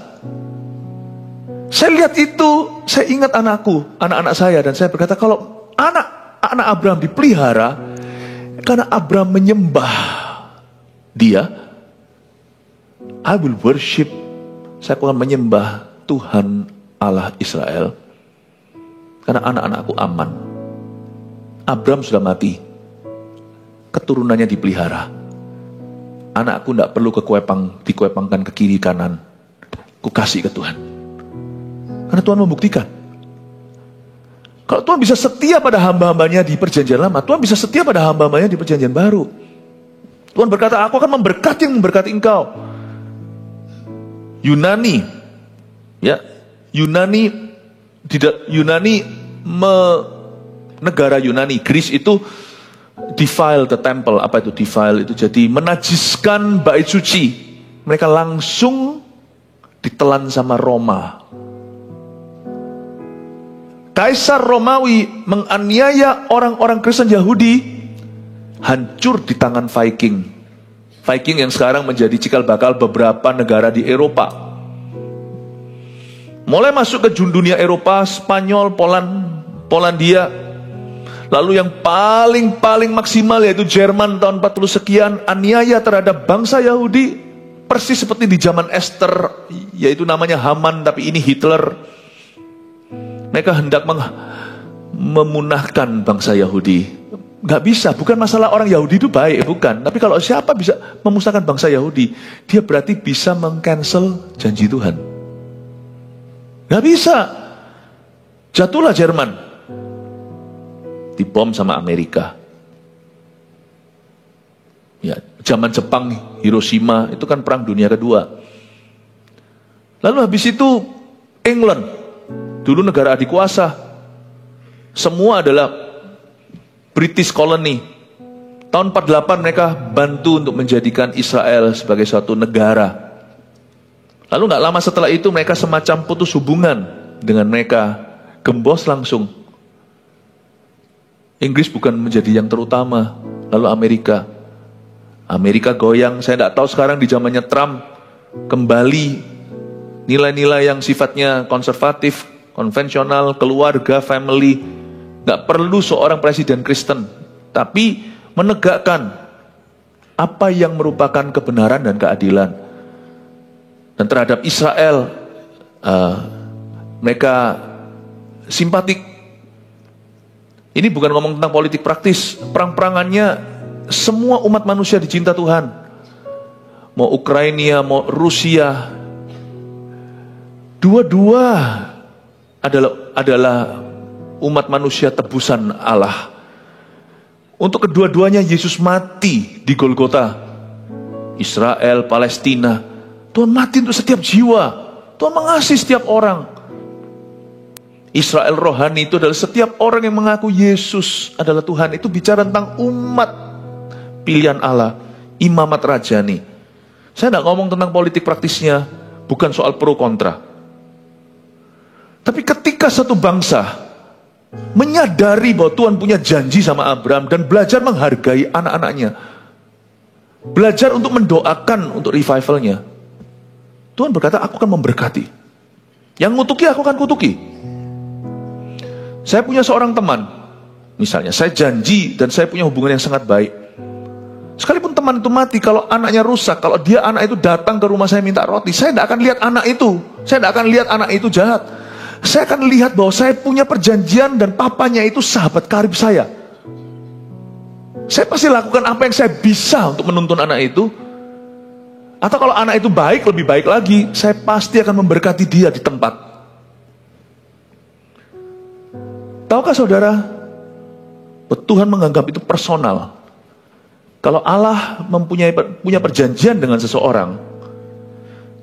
Saya lihat itu, saya ingat anak-anak saya, dan saya berkata, kalau anak Abraham dipelihara, karena Abraham menyembah dia, I will worship, saya akan menyembah Tuhan Allah Israel, karena anak-anakku aman. Abraham sudah mati, keturunannya dipelihara. Anakku tidak perlu dikuepangkan ke kiri kanan, ku kasih ke Tuhan. Karena Tuhan membuktikan. Kalau Tuhan bisa setia pada hamba-hambanya di perjanjian lama, Tuhan bisa setia pada hamba-hambanya di perjanjian baru. Tuhan berkata, aku akan memberkati yang memberkati engkau. Yunani, ya, negara Yunani, Greece itu defile the temple. Apa itu defile? Itu jadi menajiskan bait suci. Mereka langsung ditelan sama Roma. Kaisar Romawi menganiaya orang-orang Kristen Yahudi, hancur di tangan Viking. Viking yang sekarang menjadi cikal bakal beberapa negara di Eropa. Mulai masuk ke dunia Eropa, Spanyol, Polandia. Lalu yang paling maksimal yaitu Jerman tahun 40 sekian, aniaya terhadap bangsa Yahudi, persis seperti di zaman Esther, yaitu namanya Haman, tapi ini Hitler. Mereka hendak memunahkan bangsa Yahudi. Gak bisa, bukan masalah orang Yahudi itu baik, bukan. Tapi kalau siapa bisa memusnahkan bangsa Yahudi, dia berarti bisa meng-cancel janji Tuhan. Gak bisa. Jatuhlah Jerman, dibom sama Amerika. Ya, zaman Jepang, Hiroshima, itu kan perang dunia kedua. Lalu habis itu England, dulu negara adik kuasa, semua adalah British colony. Tahun 48 mereka bantu untuk menjadikan Israel sebagai suatu negara. Lalu gak lama setelah itu mereka semacam putus hubungan dengan mereka, gembos langsung. Inggris bukan menjadi yang terutama, lalu Amerika goyang. Saya tidak tahu sekarang di zamannya Trump kembali nilai-nilai yang sifatnya konservatif, konvensional, keluarga, family. Gak perlu seorang presiden Kristen, tapi menegakkan apa yang merupakan kebenaran dan keadilan. Dan terhadap Israel, mereka simpatik. Ini bukan ngomong tentang politik praktis. Perang-perangannya, semua umat manusia dicinta Tuhan. Mau Ukraina, mau Rusia, dua-dua adalah umat manusia tebusan Allah. Untuk kedua-duanya Yesus mati di Golgota. Israel, Palestina. Tuhan mati untuk setiap jiwa. Tuhan mengasihi setiap orang. Israel rohani itu adalah setiap orang yang mengaku Yesus adalah Tuhan. Itu bicara tentang umat pilihan Allah, imamat rajani. Saya tidak ngomong tentang politik praktisnya, bukan soal pro kontra. Tapi ketika satu bangsa menyadari bahwa Tuhan punya janji sama Abraham dan belajar menghargai anak-anaknya, belajar untuk mendoakan untuk revivalnya, Tuhan berkata, aku akan memberkati. Yang ngutuki aku akan kutuki. Saya punya seorang teman, misalnya saya janji dan saya punya hubungan yang sangat baik. Sekalipun teman itu mati, kalau anaknya rusak, kalau dia anak itu datang ke rumah saya minta roti, saya tidak akan lihat anak itu. Saya tidak akan lihat anak itu jahat. Saya akan lihat bahwa saya punya perjanjian dan papanya itu sahabat karib saya. Saya pasti lakukan apa yang saya bisa untuk menuntun anak itu. Atau kalau anak itu baik, lebih baik lagi, saya pasti akan memberkati dia di tempat. Tahukah saudara, Tuhan menganggap itu personal. Kalau Allah punya perjanjian dengan seseorang,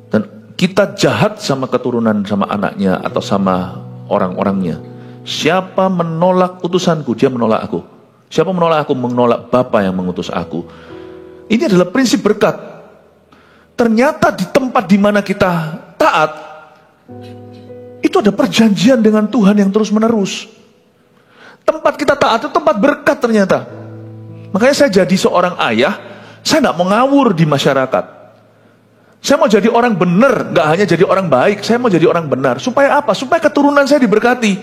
dan kita jahat sama keturunan, sama anaknya, atau sama orang-orangnya, siapa menolak utusanku, dia menolak aku. Siapa menolak aku, menolak Bapa yang mengutus aku. Ini adalah prinsip berkat. Ternyata di tempat di mana kita taat, itu ada perjanjian dengan Tuhan yang terus menerus. Tempat kita taat itu tempat berkat ternyata. Makanya saya jadi seorang ayah, saya tidak mau ngawur di masyarakat. Saya mau jadi orang benar, nggak hanya jadi orang baik, saya mau jadi orang benar. Supaya apa? Supaya keturunan saya diberkati.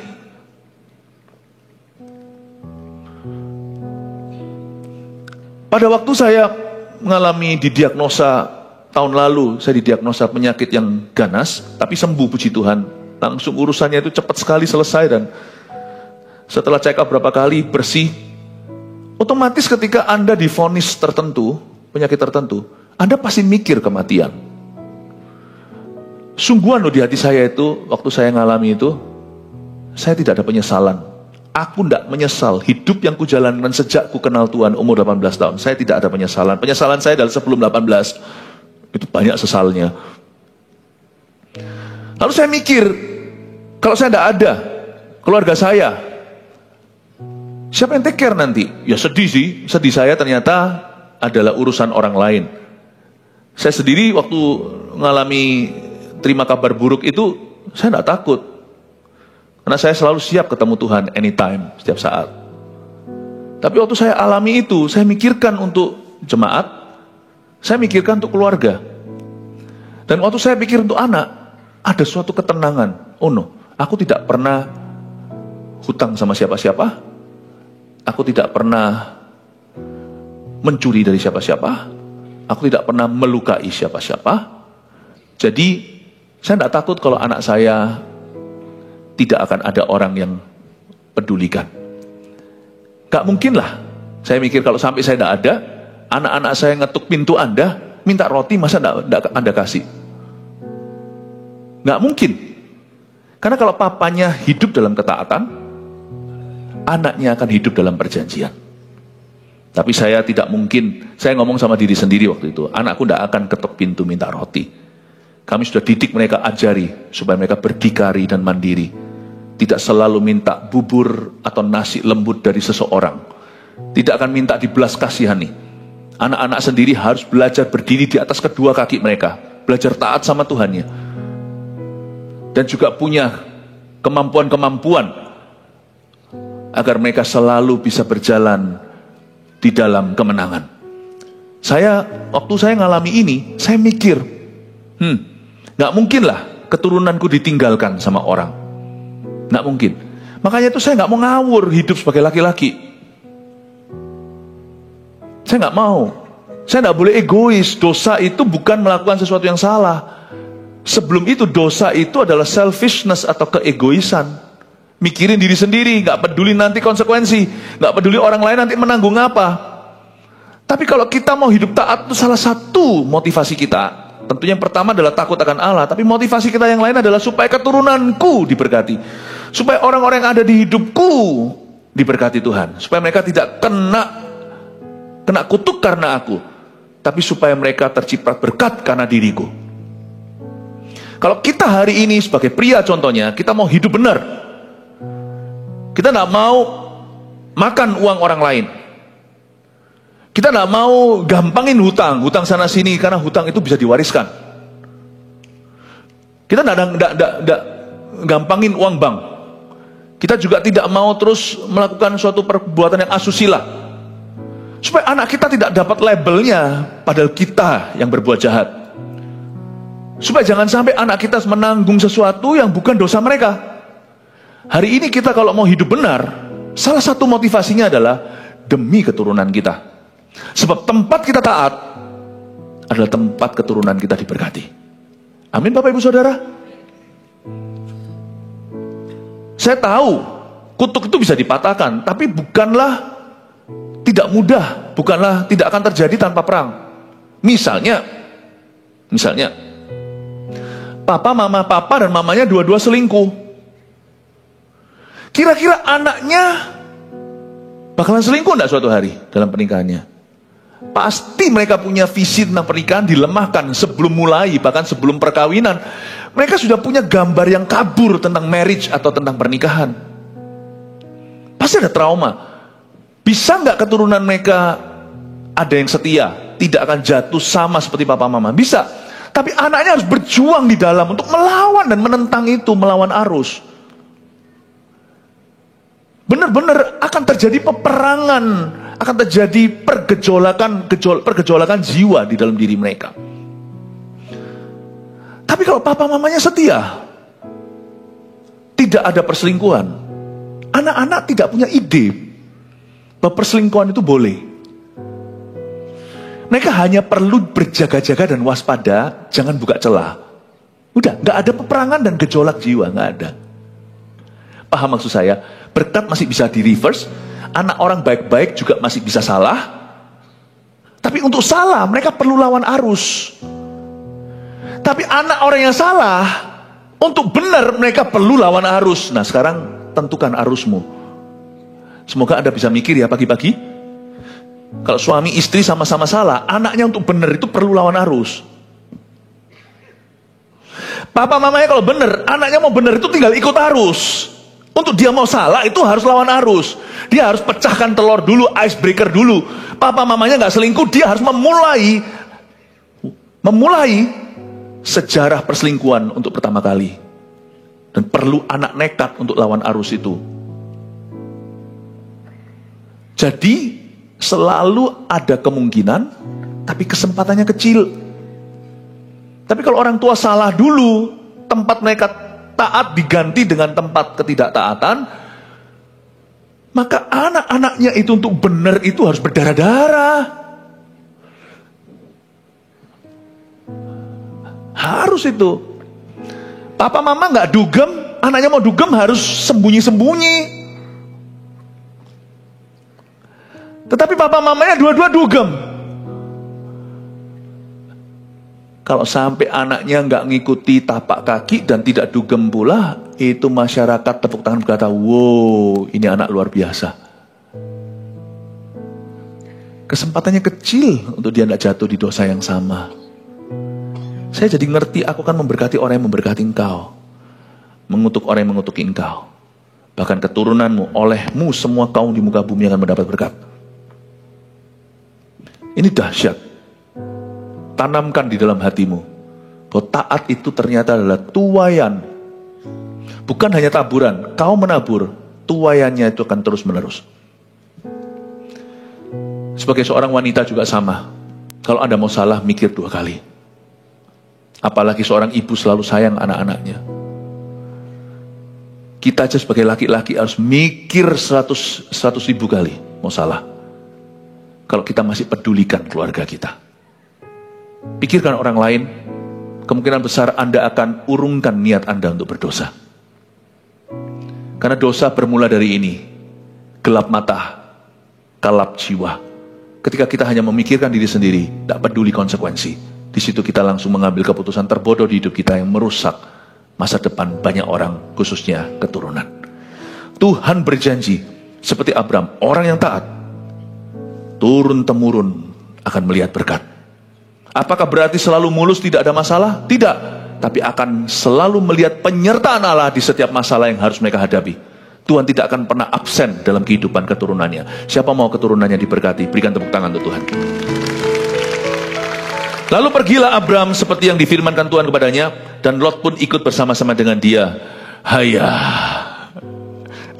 Pada waktu saya mengalami didiagnosa tahun lalu, saya didiagnosa penyakit yang ganas, tapi sembuh puji Tuhan. Langsung urusannya itu cepat sekali selesai dan setelah check up berapa kali bersih. Otomatis ketika Anda divonis tertentu, penyakit tertentu, Anda pasti mikir kematian. Sungguhan loh di hati saya itu, waktu saya ngalami itu, saya tidak ada penyesalan. Aku tidak menyesal hidup yang kujalankan sejak ku kenal Tuhan umur 18 tahun. Saya tidak ada penyesalan. Penyesalan saya adalah sebelum 18. Itu banyak sesalnya. Lalu saya mikir, kalau saya tidak ada, keluarga saya, siapa yang take care nanti? Ya sedih sih. Sedih saya ternyata adalah urusan orang lain. Saya sendiri waktu mengalami terima kabar buruk itu, saya tidak takut. Karena saya selalu siap ketemu Tuhan anytime, setiap saat. Tapi waktu saya alami itu, saya mikirkan untuk jemaat, saya mikirkan untuk keluarga. Dan waktu saya pikir untuk anak, ada suatu ketenangan. Oh no, aku tidak pernah hutang sama siapa-siapa. Aku tidak pernah mencuri dari siapa-siapa. Aku tidak pernah melukai siapa-siapa. Jadi, saya tidak takut kalau anak saya tidak akan ada orang yang pedulikan. Gak mungkin lah. Saya mikir kalau sampai saya tidak ada, anak-anak saya ngetuk pintu Anda, minta roti, masa tidak Anda kasih? Gak mungkin. Karena kalau papanya hidup dalam ketaatan, anaknya akan hidup dalam perjanjian. Tapi saya tidak mungkin, saya ngomong sama diri sendiri waktu itu, anakku tidak akan ketuk pintu minta roti. Kami sudah didik mereka, ajari, supaya mereka berdikari dan mandiri. Tidak selalu minta bubur atau nasi lembut dari seseorang. Tidak akan minta dibelas kasihani. Anak-anak sendiri harus belajar berdiri di atas kedua kaki mereka. Belajar taat sama Tuhannya. Dan juga punya kemampuan-kemampuan agar mereka selalu bisa berjalan di dalam kemenangan. Waktu saya ngalami ini, saya mikir, gak mungkin lah keturunanku ditinggalkan sama orang. Gak mungkin. Makanya itu saya gak mau ngawur hidup sebagai laki-laki. Saya gak mau. Saya gak boleh egois. Dosa itu bukan melakukan sesuatu yang salah. Sebelum itu dosa itu adalah selfishness atau keegoisan. Mikirin diri sendiri, gak peduli nanti konsekuensi, gak peduli orang lain nanti menanggung apa. Tapi kalau kita mau hidup taat itu salah satu motivasi kita. Tentunya yang pertama adalah takut akan Allah. Tapi motivasi kita yang lain adalah supaya keturunanku diberkati. Supaya orang-orang yang ada di hidupku diberkati Tuhan. Supaya mereka tidak kena kutuk karena aku, tapi supaya mereka terciprat berkat karena diriku. Kalau kita hari ini sebagai pria contohnya, kita mau hidup benar. Kita tidak mau makan uang orang lain. Kita tidak mau gampangin hutang sana sini, karena hutang itu bisa diwariskan. Kita tidak gampangin uang bank. Kita juga tidak mau terus melakukan suatu perbuatan yang asusila, supaya anak kita tidak dapat labelnya padahal kita yang berbuat jahat. Supaya jangan sampai anak kita menanggung sesuatu yang bukan dosa mereka. Hari ini kita kalau mau hidup benar, salah satu motivasinya adalah demi keturunan kita. Sebab tempat kita taat adalah tempat keturunan kita diberkati. Amin Bapak Ibu Saudara. Saya tahu kutuk itu bisa dipatahkan, tapi bukanlah tidak mudah, bukanlah tidak akan terjadi tanpa perang. Misalnya papa dan mamanya dua-dua selingkuh. Kira-kira anaknya bakalan selingkuh enggak suatu hari dalam pernikahannya? Pasti mereka punya visi tentang pernikahan dilemahkan sebelum mulai, bahkan sebelum perkawinan. Mereka sudah punya gambar yang kabur tentang marriage atau tentang pernikahan. Pasti ada trauma. Bisa nggak keturunan mereka ada yang setia, tidak akan jatuh sama seperti papa mama? Bisa. Tapi anaknya harus berjuang di dalam untuk melawan dan menentang itu, melawan arus. Benar-benar akan terjadi peperangan, akan terjadi pergejolakan jiwa di dalam diri mereka. Tapi kalau papa mamanya setia, tidak ada perselingkuhan, anak-anak tidak punya ide bahwa perselingkuhan itu boleh. Mereka hanya perlu berjaga-jaga dan waspada, jangan buka celah. Udah, nggak ada peperangan dan gejolak jiwa, nggak ada. Paham maksud saya? Berkat masih bisa di reverse, anak orang baik-baik juga masih bisa salah. Tapi untuk salah, mereka perlu lawan arus. Tapi anak orang yang salah, untuk benar mereka perlu lawan arus. Nah sekarang tentukan arusmu. Semoga Anda bisa mikir ya pagi-pagi. Kalau suami istri sama-sama salah, anaknya untuk benar itu perlu lawan arus. Papa mamanya kalau benar, anaknya mau benar itu tinggal ikut arus. Untuk dia mau salah itu harus lawan arus. Dia harus pecahkan telur dulu, icebreaker dulu. Papa mamanya nggak selingkuh, dia harus memulai sejarah perselingkuhan untuk pertama kali. Dan perlu anak nekat untuk lawan arus itu. Jadi selalu ada kemungkinan, tapi kesempatannya kecil. Tapi kalau orang tua salah dulu, tempat mereka taat diganti dengan tempat ketidaktaatan, maka anak-anaknya itu untuk benar itu harus berdarah-darah. Harus itu. Papa mama nggak dugem, anaknya mau dugem harus sembunyi-sembunyi. Tetapi papa mamanya dua-dua dugem. Kalau sampai anaknya nggak ngikuti tapak kaki dan tidak dugem pula, itu masyarakat tepuk tangan berkata, wow, ini anak luar biasa. Kesempatannya kecil untuk dia nggak jatuh di dosa yang sama. Saya jadi ngerti, aku akan memberkati orang yang memberkati engkau, mengutuk orang yang mengutuki engkau. Bahkan keturunanmu, olehmu semua kaum di muka bumi akan mendapat berkat. Ini dahsyat. Tanamkan di dalam hatimu bahwa taat itu ternyata adalah tuaian. Bukan hanya taburan. Kau menabur, tuaiannya itu akan terus menerus. Sebagai seorang wanita juga sama. Kalau Anda mau salah, mikir 2 kali. Apalagi seorang ibu selalu sayang anak-anaknya. Kita aja sebagai laki-laki harus mikir 100 ribu kali mau salah. Kalau kita masih pedulikan keluarga kita. Pikirkan orang lain, kemungkinan besar Anda akan urungkan niat Anda untuk berdosa. Karena dosa bermula dari ini. Gelap mata, kalap jiwa. Ketika kita hanya memikirkan diri sendiri, tak peduli konsekuensi. Di situ kita langsung mengambil keputusan terbodoh di hidup kita yang merusak masa depan banyak orang, khususnya keturunan. Tuhan berjanji, seperti Abram, orang yang taat, turun-temurun akan melihat berkat. Apakah berarti selalu mulus tidak ada masalah? Tidak, tapi akan selalu melihat penyertaan Allah di setiap masalah yang harus mereka hadapi. Tuhan tidak akan pernah absen dalam kehidupan keturunannya. Siapa mau keturunannya diberkati? Berikan tepuk tangan untuk Tuhan. Lalu pergilah Abram seperti yang difirmankan Tuhan kepadanya, dan Lot pun ikut bersama-sama dengan dia.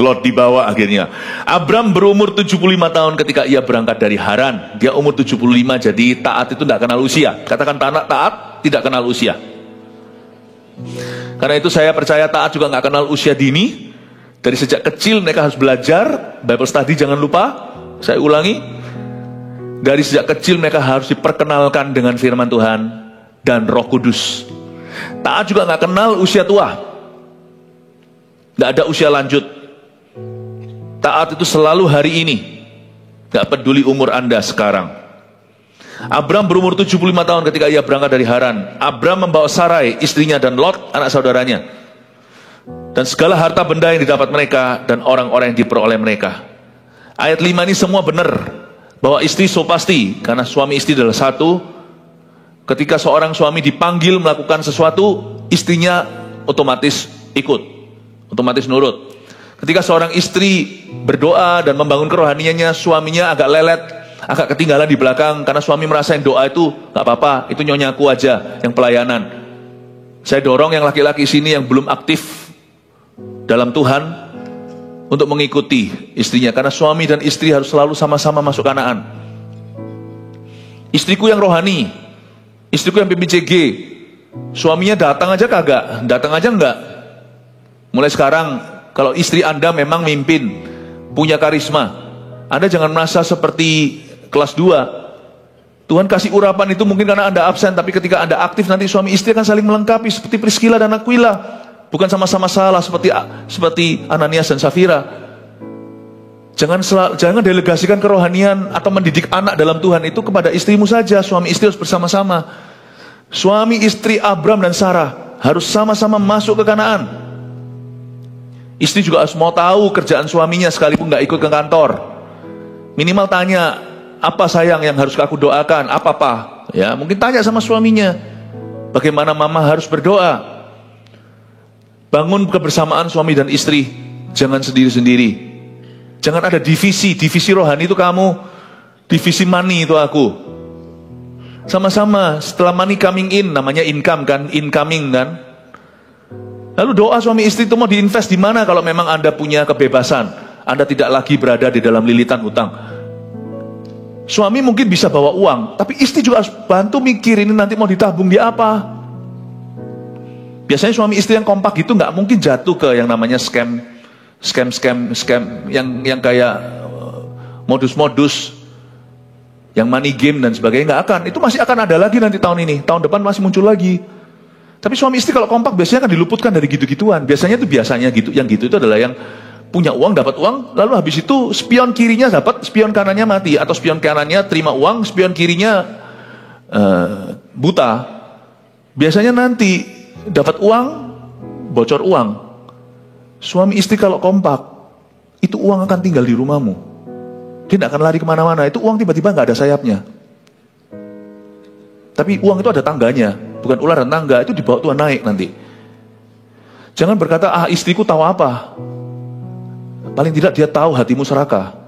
Lot dibawa akhirnya. Abram berumur 75 tahun ketika ia berangkat dari Haran. Dia umur 75, jadi taat itu tidak kenal usia. Katakan taat tidak kenal usia. Karena itu saya percaya taat juga nggak kenal usia dini. Dari sejak kecil mereka harus belajar Bible study, jangan lupa. Saya ulangi, dari sejak kecil mereka harus diperkenalkan dengan firman Tuhan dan Roh Kudus. Taat juga nggak kenal usia tua, nggak ada usia lanjut. Taat itu selalu hari ini, nggak peduli umur Anda sekarang. Abram berumur 75 tahun ketika ia berangkat dari Haran. Abram membawa Sarai istrinya dan Lot anak saudaranya, dan segala harta benda yang didapat mereka dan orang-orang yang diperoleh mereka. Ayat 5 ini semua benar, bahwa istri so pasti, karena suami istri adalah satu. Ketika seorang suami dipanggil melakukan sesuatu, istrinya otomatis ikut, otomatis nurut. Ketika seorang istri berdoa dan membangun kerohaniannya, suaminya agak lelet, agak ketinggalan di belakang, karena suami merasa yang doa itu gak apa-apa, itu nyonyaku aja yang pelayanan. Saya dorong yang laki-laki sini yang belum aktif dalam Tuhan untuk mengikuti istrinya, karena suami dan istri harus selalu sama-sama masuk Kanaan. Istriku yang rohani, istriku yang PPCG, suaminya datang aja kagak, datang aja enggak. Mulai sekarang, kalau istri Anda memang mimpin, punya karisma, Anda jangan merasa seperti kelas 2. Tuhan kasih urapan itu mungkin karena Anda absen, tapi ketika Anda aktif nanti suami istri akan saling melengkapi seperti Priscilla dan Aquila. Bukan sama-sama salah seperti Ananias dan Safira. Jangan delegasikan kerohanian atau mendidik anak dalam Tuhan itu kepada istrimu saja. Suami istri harus bersama-sama. Suami istri Abram dan Sarah harus sama-sama masuk ke Kanaan. Istri juga harus mau tahu kerjaan suaminya sekalipun gak ikut ke kantor. Minimal tanya, apa sayang yang harus aku doakan? Apa Pak? Ya, mungkin tanya sama suaminya, bagaimana mama harus berdoa. Bangun kebersamaan suami dan istri, jangan sendiri-sendiri. Jangan ada divisi rohani itu kamu, divisi money itu aku. Sama-sama, setelah money coming in, namanya income kan, incoming kan. Lalu doa suami istri itu mau diinvest di mana kalau memang Anda punya kebebasan, Anda tidak lagi berada di dalam lilitan hutang. Suami mungkin bisa bawa uang, tapi istri juga harus bantu mikir ini nanti mau ditabung di apa. Biasanya suami istri yang kompak gitu nggak mungkin jatuh ke yang namanya scam yang kayak modus-modus, yang money game dan sebagainya, nggak akan. Itu masih akan ada lagi nanti tahun ini, tahun depan masih muncul lagi. Tapi suami istri kalau kompak biasanya kan diluputkan dari gitu-gituan. Biasanya gitu, yang gitu itu adalah yang punya uang dapat uang, lalu habis itu spion kirinya dapat, spion kanannya mati, atau spion kanannya terima uang, spion kirinya buta. Biasanya nanti dapat uang, bocor uang. Suami istri kalau kompak, itu uang akan tinggal di rumahmu. Dia tidak akan lari kemana-mana. Itu uang tiba-tiba nggak ada sayapnya. Tapi uang itu ada tangganya, bukan ular dan tangga, itu dibawa Tuhan naik nanti. Jangan berkata, istriku tahu apa. Paling tidak dia tahu hatimu serakah.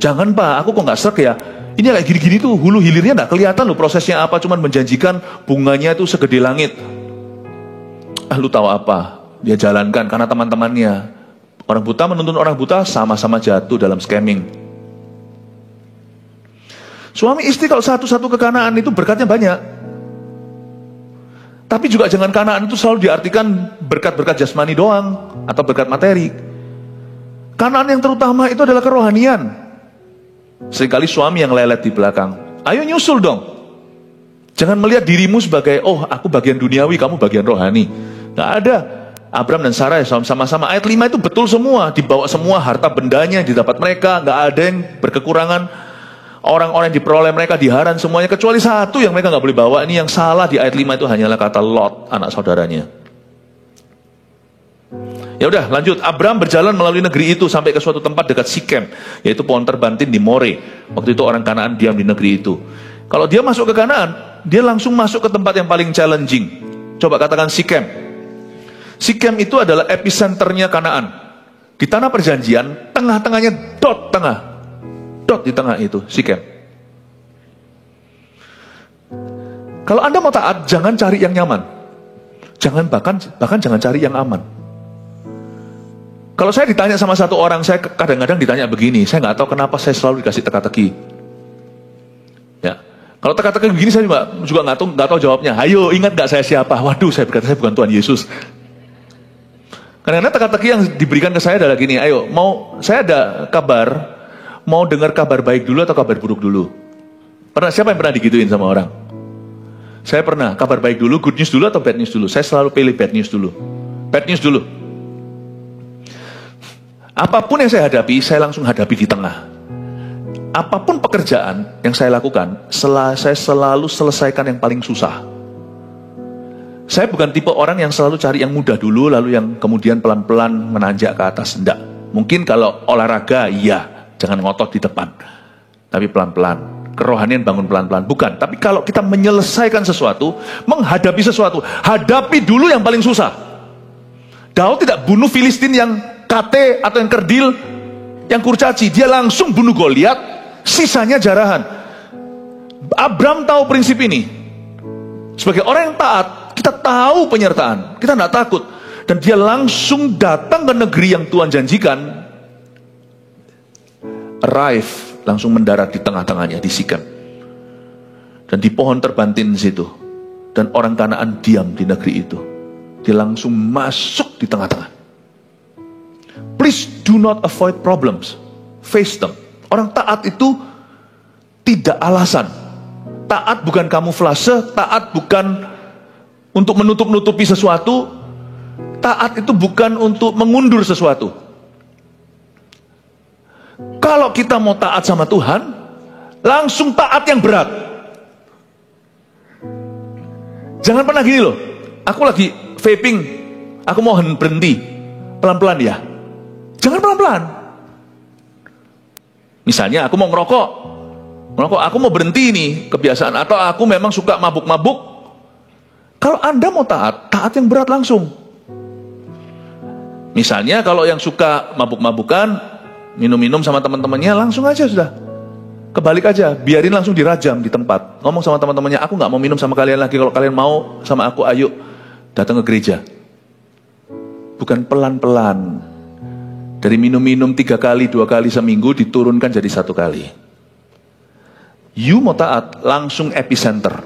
Jangan Pak, aku kok nggak serak ya. Ini kayak gini-gini tuh, hulu hilirnya nggak kelihatan loh prosesnya apa, cuman menjanjikan bunganya itu segede langit. Lu tahu apa? Dia jalankan karena teman-temannya. Orang buta menuntun orang buta, sama-sama jatuh dalam scamming. Suami istri kalau satu-satu ke Kanaan itu berkatnya banyak. Tapi juga jangan Kanaan itu selalu diartikan berkat-berkat jasmani doang atau berkat materi. Kanaan yang terutama itu adalah kerohanian. Seringkali suami yang lelet di belakang. Ayo nyusul dong. Jangan melihat dirimu sebagai, aku bagian duniawi, kamu bagian rohani. Gak ada. Abram dan Sarah sama-sama. Ayat 5 itu betul semua. Dibawa semua harta bendanya yang didapat mereka. Gak ada yang berkekurangan. Orang-orang yang diperoleh mereka di Haran semuanya. Kecuali satu yang mereka gak boleh bawa. Ini yang salah di ayat 5 itu hanyalah kata Lot, anak saudaranya. Ya udah, lanjut. Abram berjalan melalui negeri itu sampai ke suatu tempat dekat Sikem, yaitu pohon terbantin di More. Waktu itu orang Kanaan diam di negeri itu. Kalau dia masuk ke Kanaan, dia langsung masuk ke tempat yang paling challenging. Coba katakan Sikem. Sikem itu adalah epicenternya Kanaan. Di tanah perjanjian, tengah-tengahnya dot tengah. Dot di tengah itu, Sikem. Kalau Anda mau taat, jangan cari yang nyaman. Jangan bahkan jangan cari yang aman. Kalau saya ditanya sama satu orang, saya kadang-kadang ditanya begini, saya nggak tahu kenapa saya selalu dikasih teka-teki. Ya, kalau teka-teki begini saya juga nggak tahu jawabnya. Ayo, ingat nggak saya siapa? Waduh, saya berkata saya bukan Tuhan Yesus. Karena teka-teki yang diberikan ke saya adalah gini, ayo, saya ada kabar, mau dengar kabar baik dulu atau kabar buruk dulu? Siapa yang pernah digituin sama orang? Saya pernah, kabar baik dulu, good news dulu atau bad news dulu? Saya selalu pilih bad news dulu. Bad news dulu. Apapun yang saya hadapi, saya langsung hadapi di tengah. Apapun pekerjaan yang saya lakukan, saya selalu selesaikan yang paling susah. Saya bukan tipe orang yang selalu cari yang mudah dulu, lalu yang kemudian pelan-pelan menanjak ke atas. Enggak. Mungkin kalau olahraga, iya, jangan ngotot di depan. Tapi pelan-pelan. Kerohanian bangun pelan-pelan. Bukan. Tapi kalau kita menyelesaikan sesuatu, menghadapi sesuatu, hadapi dulu yang paling susah. Daud tidak bunuh Filistin yang kate atau yang kerdil, yang kurcaci. Dia langsung bunuh Goliat, sisanya jarahan. Abram tahu prinsip ini. Sebagai orang yang taat, kita tahu penyertaan, kita tidak takut. Dan dia langsung datang ke negeri yang Tuhan janjikan. Arrive, langsung mendarat di tengah-tengahnya, di Sikem. Dan di pohon terbantin di situ. Dan orang Kanaan diam di negeri itu. Dia langsung masuk di tengah-tengah. Please do not avoid problems. Face them. Orang taat itu tidak alasan. Taat bukan kamuflase, taat bukan untuk menutup-nutupi sesuatu, taat itu bukan untuk mengundur sesuatu. Kalau kita mau taat sama Tuhan, langsung taat yang berat. Jangan pernah gini loh, aku lagi vaping, aku mau berhenti, pelan-pelan ya. Jangan pelan-pelan. Misalnya aku mau ngerokok, aku mau berhenti nih kebiasaan, atau aku memang suka mabuk-mabuk. Kalau Anda mau taat, taat yang berat langsung. Misalnya kalau yang suka mabuk-mabukan, minum-minum sama teman-temannya, langsung aja sudah. Kebalik aja, biarin langsung dirajam di tempat. Ngomong sama teman-temannya, aku nggak mau minum sama kalian lagi. Kalau kalian mau sama aku, ayo datang ke gereja. Bukan pelan-pelan. Dari minum-minum 3 kali, 2 kali seminggu diturunkan jadi 1 kali. You mau taat, langsung epicenter.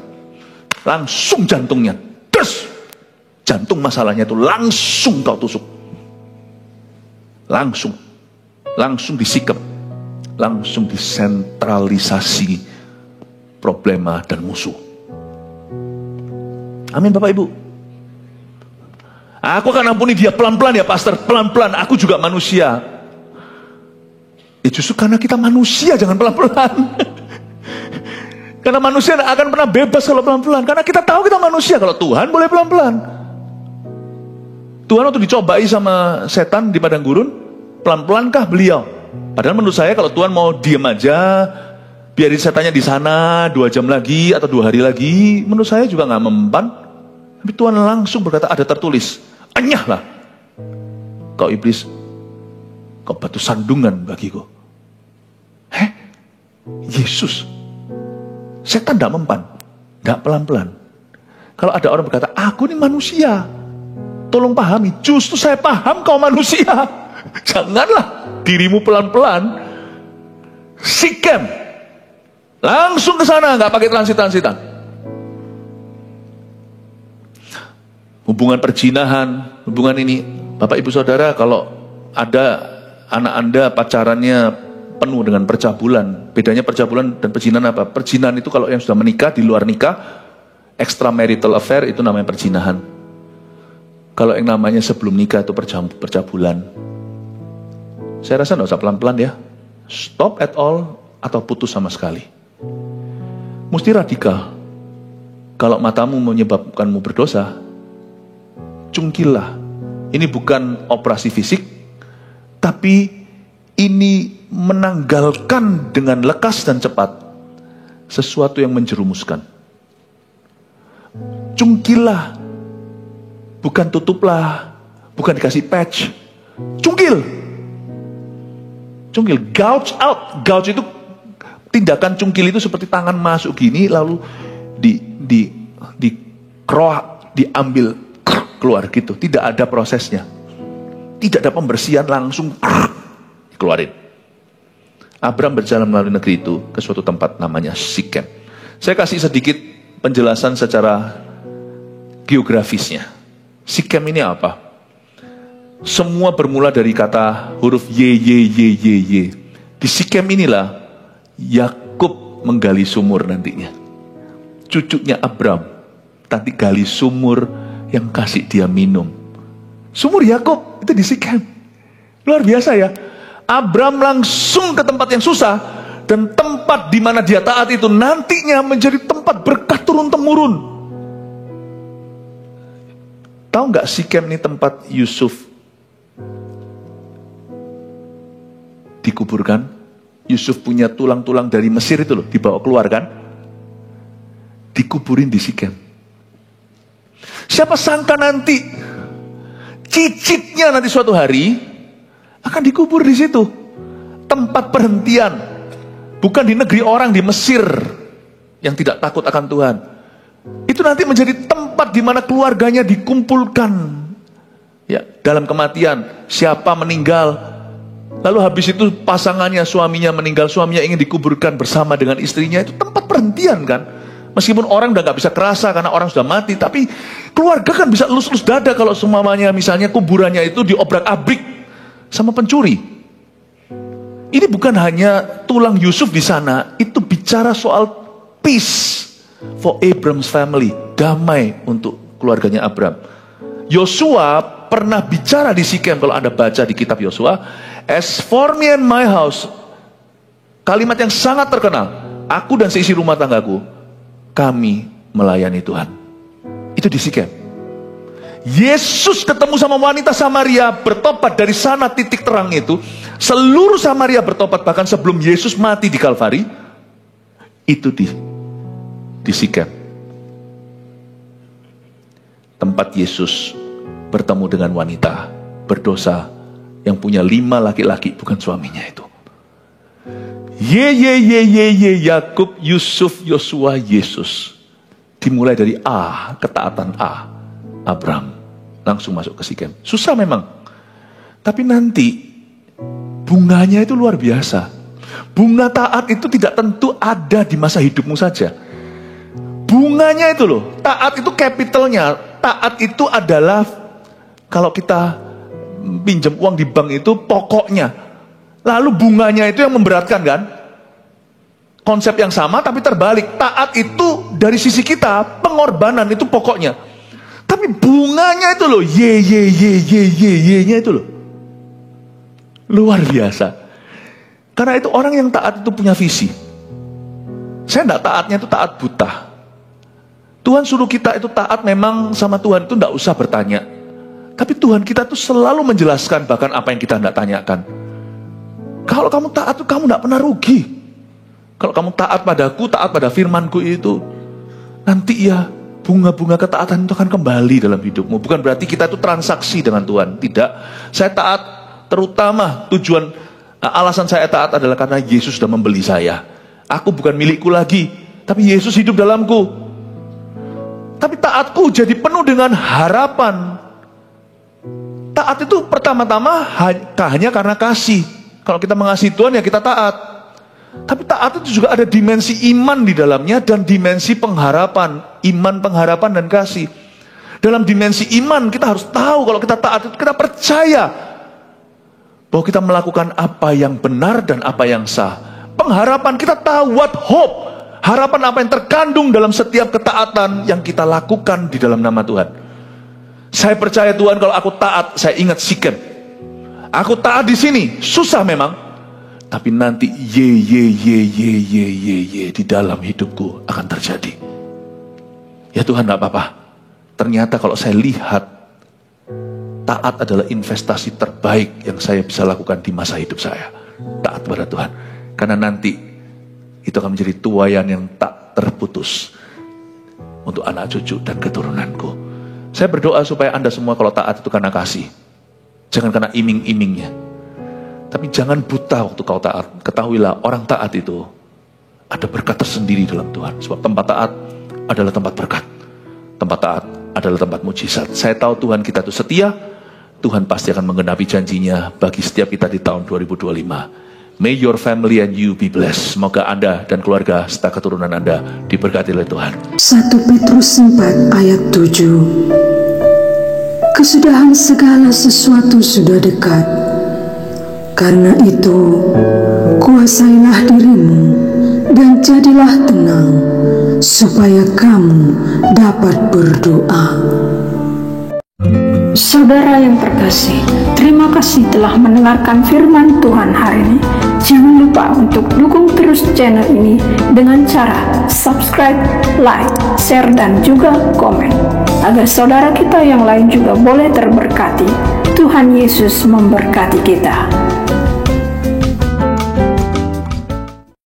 Langsung jantungnya. Terus jantung masalahnya itu langsung kau tusuk. Langsung disikap. Langsung disentralisasi problema dan musuh. Amin Bapak Ibu. Aku akan ampuni dia pelan-pelan ya pastor, pelan-pelan, aku juga manusia. Ya justru karena kita manusia jangan pelan-pelan. Karena manusia tidak akan pernah bebas kalau pelan-pelan. Karena kita tahu kita manusia, kalau Tuhan boleh pelan-pelan. Tuhan waktu dicobai sama setan di padang gurun, pelan-pelankah beliau? Padahal menurut saya kalau Tuhan mau diam aja, biarin setannya di sana 2 jam lagi atau 2 hari lagi, menurut saya juga nggak mempan. Tapi Tuhan langsung berkata, ada tertulis, enyahlah kau iblis, kau batu sandungan bagiku. Yesus, setan tidak mempan, tidak pelan-pelan. Kalau ada orang berkata, aku ini manusia, tolong pahami, justru saya paham kau manusia. Janganlah dirimu pelan-pelan. Sikem, langsung ke sana, nggak pakai transit-transitan. Hubungan perjinahan, hubungan ini, Bapak Ibu Saudara, kalau ada anak Anda pacarannya penuh dengan percabulan. Bedanya percabulan dan perjinahan apa? Perjinahan itu kalau yang sudah menikah, di luar nikah, extramarital affair itu namanya perjinahan. Kalau yang namanya sebelum nikah itu percabulan. Saya rasa tidak usah pelan-pelan ya. Stop at all atau putus sama sekali. Mesti radikal. Kalau matamu menyebabkanmu berdosa, cungkilah Ini bukan operasi fisik, tapi ini menanggalkan dengan lekas dan cepat sesuatu yang menjerumuskan. Cungkillah, bukan tutuplah, bukan dikasih patch. Cungkil, gouge out. Gouge itu tindakan cungkil itu seperti tangan masuk gini, lalu dikeroak, diambil keluar gitu. Tidak ada prosesnya, tidak ada pembersihan, langsung keluarin. Abram berjalan melalui negeri itu ke suatu tempat namanya Sikem. Saya kasih sedikit penjelasan secara geografisnya. Sikem ini apa? Semua bermula dari kata huruf Y. Di Sikem inilah Yakub menggali sumur nantinya. Cucunya Abram nanti gali sumur yang kasih dia minum. Sumur Yakub itu di Sikem. Luar biasa ya. Abram langsung ke tempat yang susah, dan tempat di mana dia taat itu nantinya menjadi tempat berkah turun-temurun. Tahu nggak Sikem ini tempat Yusuf dikuburkan? Yusuf punya tulang-tulang dari Mesir itu loh, dibawa keluar kan? Dikuburin di Sikem. Siapa sangka nanti cicitnya nanti suatu hari akan dikubur di situ. Tempat perhentian. Bukan di negeri orang di Mesir yang tidak takut akan Tuhan. Itu nanti menjadi tempat di mana keluarganya dikumpulkan. Ya, dalam kematian, siapa meninggal, lalu habis itu pasangannya, suaminya meninggal, suaminya ingin dikuburkan bersama dengan istrinya, itu tempat perhentian kan. Meskipun orang udah gak bisa kerasa karena orang sudah mati, tapi keluarga kan bisa elus-elus dada kalau semuanya misalnya kuburannya itu diobrak-abrik sama pencuri. Ini bukan hanya tulang Yusuf di sana, itu bicara soal peace for Abram's family, damai untuk keluarganya Abram. Yosua pernah bicara di Sikem, kalau Anda baca di kitab Yosua, as for me and my house, kalimat yang sangat terkenal, aku dan seisi rumah tanggaku, kami melayani Tuhan. Itu di Sikem. Yesus ketemu sama wanita Samaria, bertobat dari sana, titik terang itu. Seluruh Samaria bertobat, bahkan sebelum Yesus mati di Kalvari. Itu di Sikem. Tempat Yesus bertemu dengan wanita berdosa yang punya 5 laki-laki, bukan suaminya itu. Yakub, Yusuf, Yosua, Yesus. Dimulai dari A, ketaatan A, Abram. Langsung masuk ke Sikem. Susah memang. Tapi nanti bunganya itu luar biasa. Bunga taat itu tidak tentu ada di masa hidupmu saja. Bunganya itu loh. Taat itu capitalnya. Taat itu adalah, kalau kita pinjam uang di bank itu pokoknya. Lalu bunganya itu yang memberatkan kan? Konsep yang sama tapi terbalik. Taat itu dari sisi kita, pengorbanan itu pokoknya. Tapi bunganya itu loh, nya itu loh. Luar biasa. Karena itu orang yang taat itu punya visi. Saya enggak taatnya itu taat buta. Tuhan suruh kita itu taat memang sama Tuhan itu enggak usah bertanya. Tapi Tuhan kita tuh selalu menjelaskan bahkan apa yang kita enggak tanyakan. Kalau kamu taat itu kamu enggak pernah rugi. Kalau kamu taat padaku, taat pada firmanku itu, nanti ya bunga-bunga ketaatan itu akan kembali dalam hidupmu. Bukan berarti kita itu transaksi dengan Tuhan. Tidak. Saya taat, terutama tujuan, alasan saya taat adalah karena Yesus sudah membeli saya. Aku bukan milikku lagi, tapi Yesus hidup dalamku. Tapi taatku jadi penuh dengan harapan. Taat itu pertama-tama hanya karena kasih. Kalau kita mengasihi Tuhan ya kita taat. Tapi taat itu juga ada dimensi iman di dalamnya dan dimensi pengharapan. Iman, pengharapan, dan kasih. Dalam dimensi iman kita harus tahu kalau kita taat itu kita percaya bahwa kita melakukan apa yang benar dan apa yang sah. Pengharapan kita tahu what hope. Harapan apa yang terkandung dalam setiap ketaatan yang kita lakukan di dalam nama Tuhan. Saya percaya Tuhan, kalau aku taat, saya ingat Sikem. Aku taat di sini, susah memang. Tapi nanti di dalam hidupku akan terjadi. Ya Tuhan, gak apa-apa. Ternyata kalau saya lihat taat adalah investasi terbaik yang saya bisa lakukan di masa hidup saya. Taat pada Tuhan. Karena nanti itu akan menjadi tuayan yang tak terputus untuk anak cucu dan keturunanku. Saya berdoa supaya Anda semua kalau taat itu karena kasih. Jangan karena iming-imingnya. Tapi jangan buta waktu kau taat. Ketahuilah orang taat itu ada berkat tersendiri dalam Tuhan. Sebab tempat taat adalah tempat berkat. Tempat taat adalah tempat mujizat. Saya tahu Tuhan kita itu setia. Tuhan pasti akan menggenapi janjinya bagi setiap kita di tahun 2025. May your family and you be blessed. Semoga Anda dan keluarga serta keturunan Anda diberkati oleh Tuhan. 1 Petrus 4 ayat 7. Kesudahan segala sesuatu sudah dekat. Karena itu, kuasailah dirimu dan jadilah tenang, supaya kamu dapat berdoa. Saudara yang terkasih, terima kasih telah mendengarkan firman Tuhan hari ini. Jangan lupa untuk dukung terus channel ini dengan cara subscribe, like, share, dan juga komen, agar saudara kita yang lain juga boleh terberkati. Tuhan Yesus memberkati kita.